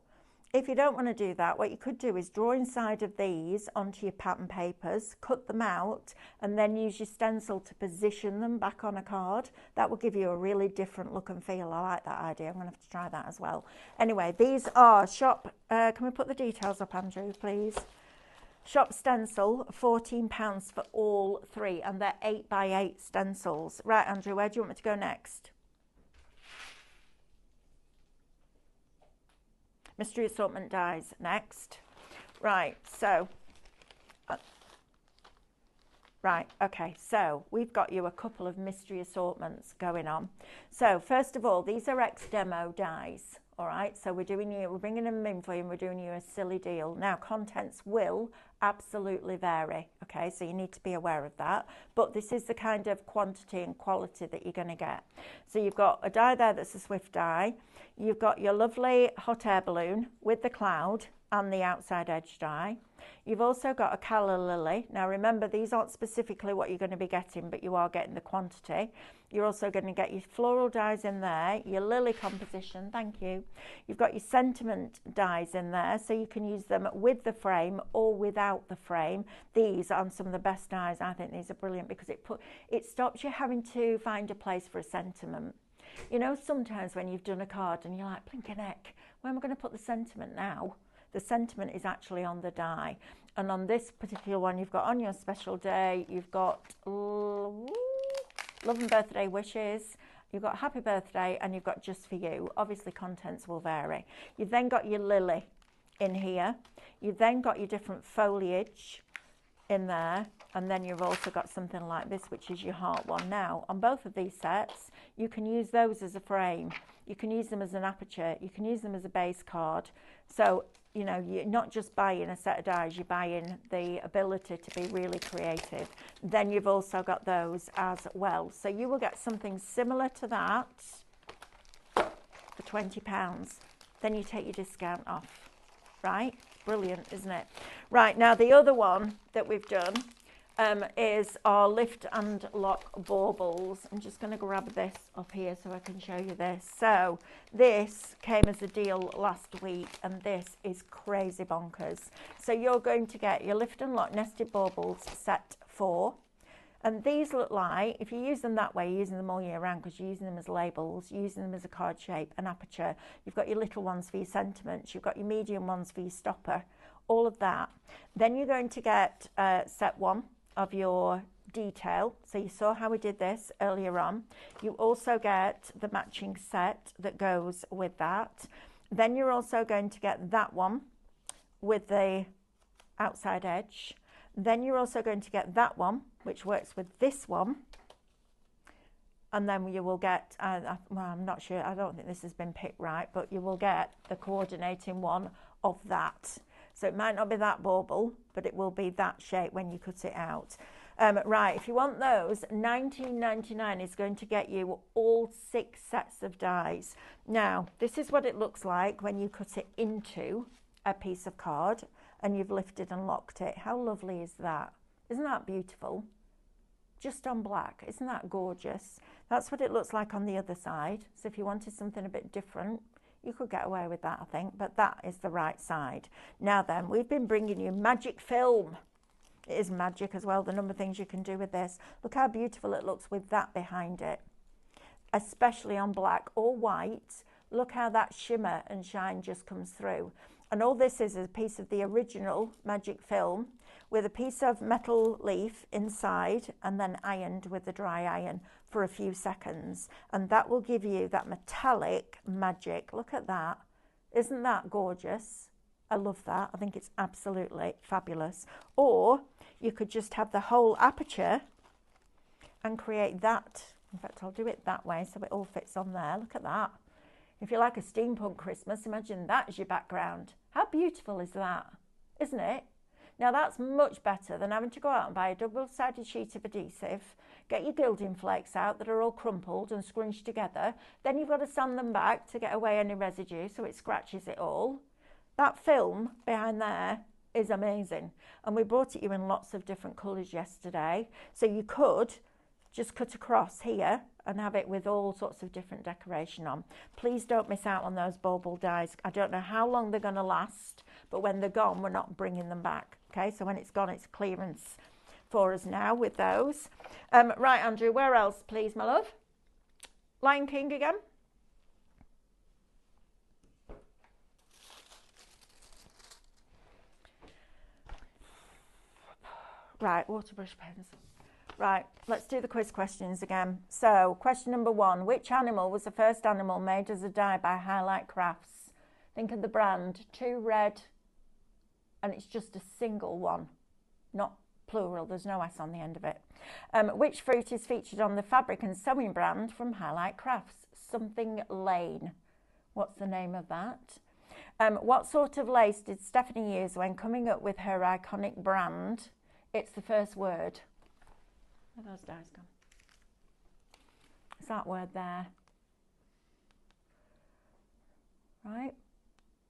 if you don't want to do that, what you could do is draw inside of these onto your pattern papers, cut them out, and then use your stencil to position them back on a card. That will give you a really different look and feel. I like that idea. I'm going to have to try that as well. Anyway, these are shop, can we put the details up, Andrew, please? Shop stencil, £14 for all three, and they're 8x8 stencils. Right, Andrew, where do you want me to go next? Mystery assortment dies next. Right, so, right, okay, so we've got you a couple of mystery assortments going on. So first of all, these are ex-demo dies, all right? So we're bringing them in for you, and we're doing you a silly deal. Now, contents will absolutely vary, okay? So you need to be aware of that. But this is the kind of quantity and quality that you're going to get. So you've got a die there that's a Swift die. You've got your lovely hot air balloon with the cloud and the outside edge die. You've also got a calla lily. Now remember, these aren't specifically what you're going to be getting, but you are getting the quantity. You're also going to get your floral dies in there, your lily composition, thank you. You've got your sentiment dies in there, so you can use them with the frame or without the frame. These are some of the best dies. I think these are brilliant because it stops you having to find a place for a sentiment. You know, sometimes when you've done a card and you're like, blinking heck, where am I going to put the sentiment now? The sentiment is actually on the die. And on this particular one, you've got on your special day, you've got love and birthday wishes, you've got happy birthday, and you've got just for you. Obviously, contents will vary. You've then got your lily in here. You've then got your different foliage in there. And then you've also got something like this, which is your heart one. Now, on both of these sets, you can use those as a frame. You can use them as an aperture. You can use them as a base card. So, you know, you're not just buying a set of dies, you're buying the ability to be really creative. Then you've also got those as well. So you will get something similar to that for £20. Then you take your discount off, right? Brilliant, isn't it? Right, now the other one that we've done is our lift and lock baubles. I'm just going to grab this up here so I can show you this. So this came as a deal last week, and this is crazy bonkers. So you're going to get your lift and lock nested baubles set 4. And these look like, if you use them that way, you're using them all year round because you're using them as labels, you're using them as a card shape, an aperture. You've got your little ones for your sentiments, you've got your medium ones for your stopper, all of that. Then you're going to get set 1 of your detail. So you saw how we did this earlier on. You also get the matching set that goes with that. Then you're also going to get that one with the outside edge. Then you're also going to get that one, which works with this one. And then you will get, well, I'm not sure, I don't think this has been picked right, but you will get the coordinating one of that. So it might not be that bauble, but it will be that shape when you cut it out. Right, if you want those, $19.99 is going to get you all 6 sets of dies. Now, this is what it looks like when you cut it into a piece of card and you've lifted and locked it. How lovely is that? Isn't that beautiful? Just on black, isn't that gorgeous? That's what it looks like on the other side. So if you wanted something a bit different, you could get away with that, I think, but that is the right side. Now then, we've been bringing you magic film. It is magic as well, the number of things you can do with this. Look how beautiful it looks with that behind it. especially on black or white. Look how that shimmer and shine just comes through. And all this is a piece of the original magic film with a piece of metal leaf inside and then ironed with the dry iron for a few seconds. And that will give you that metallic magic. Look at that. Isn't that gorgeous? I love that. I think it's absolutely fabulous. Or you could just have the whole aperture and create that. In fact, I'll do it that way so it all fits on there. Look at that. If you like a steampunk Christmas, imagine that as your background. How beautiful is that? Isn't it? Now that's much better than having to go out and buy a double-sided sheet of adhesive, get your gilding flakes out that are all crumpled and scrunched together. Then you've got to sand them back to get away any residue so it scratches it all. That film behind there is amazing. And we brought it you in lots of different colours yesterday. So you could just cut across here and have it with all sorts of different decoration on. Please don't miss out on those bauble dies. I don't know how long they're going to last, but when they're gone, we're not bringing them back. Okay, so when it's gone, it's clearance for us now with those. Right, Andrew, where else, please, my love? Lion King again. Right, water brush pens. Right, let's do the quiz questions again. So, question number 1. Which animal was the first animal made as a die by Highlight Crafts? Think of the brand. 2 red, and it's just a single one, not plural. There's no S on the end of it. Which fruit is featured on the fabric and sewing brand from Highlight Crafts? Something Lane. What's the name of that? What sort of lace did Stephanie use when coming up with her iconic brand? It's the first word. Where those dies gone? It's that word there. Right?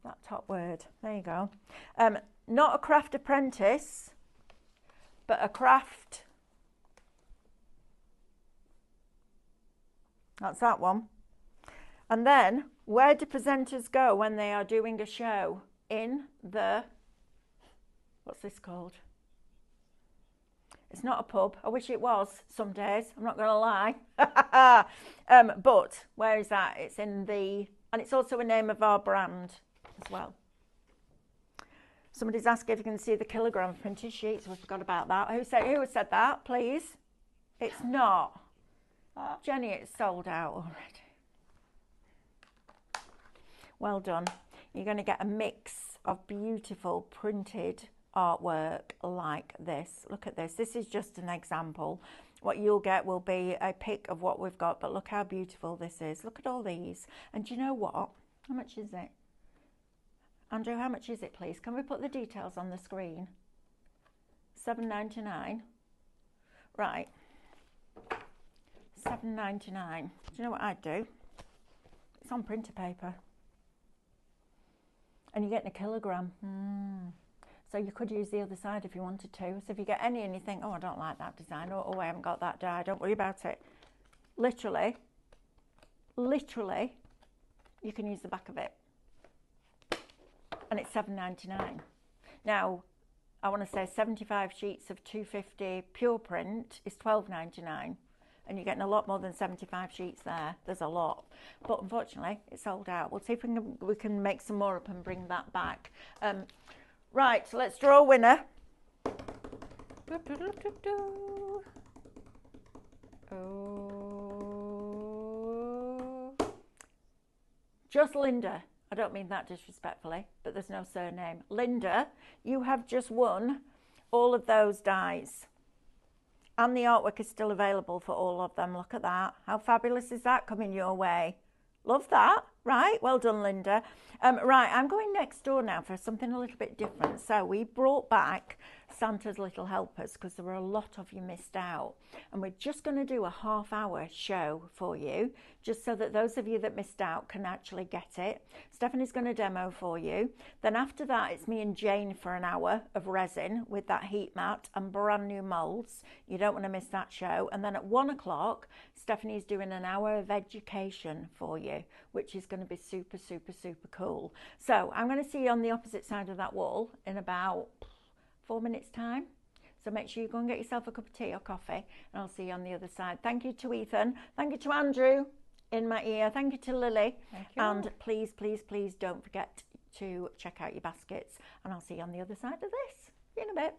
That top word. There you go. Not a craft apprentice, but a craft. That's that one. And then, where do presenters go when they are doing a show? In the, what's this called? It's not a pub. I wish it was some days. I'm not going to lie. But where is that? It's in the, and it's also a name of our brand as well. Somebody's asking if you can see the kilogram printed sheets. We forgot about that. Who said that, please? It's not. Jenny, it's sold out already. Well done. You're going to get a mix of beautiful printed artwork like this. Look at this. This is just an example. What you'll get will be a pic of what we've got, but look how beautiful this is. Look at all these. And do you know what? How much is it? Andrew, how much is it, please? Can we put the details on the screen? $7.99. Right. $7.99. Do you know what I'd do? It's on printer paper. And you're getting a kilogram. So you could use the other side if you wanted to. So if you get any and you think, oh, I don't like that design, or oh, I haven't got that die, don't worry about it. Literally, you can use the back of it. And it's $7.99. Now, I want to say 75 sheets of 250 pure print is $12.99. And you're getting a lot more than 75 sheets there. There's a lot. But unfortunately, it's sold out. We'll see if we can make some more up and bring that back. Right, so let's draw a winner. Oh. Just Linda. I don't mean that disrespectfully, but there's no surname. Linda, you have just won all of those dies. And the artwork is still available for all of them. Look at that. How fabulous is that coming your way? Love that. Right, well done, Linda. Right, I'm going next door now for something a little bit different. So we brought back Santa's Little Helpers because there were a lot of you missed out. And we're just going to do a half-hour show for you, just so that those of you that missed out can actually get it. Stephanie's going to demo for you. Then after that, it's me and Jane for an hour of resin with that heat mat and brand new moulds. You don't want to miss that show. And then at 1 o'clock, Stephanie's doing an hour of education for you, which is going to be super, super, super cool. So I'm going to see you on the opposite side of that wall in about 4 minutes time. So make sure you go and get yourself a cup of tea or coffee, and I'll see you on the other side. Thank you to Ethan. Thank you to Andrew. in my ear. Thank you to Lily. Thank you. And please, please, please don't forget to check out your baskets. And I'll see you on the other side of this in a bit.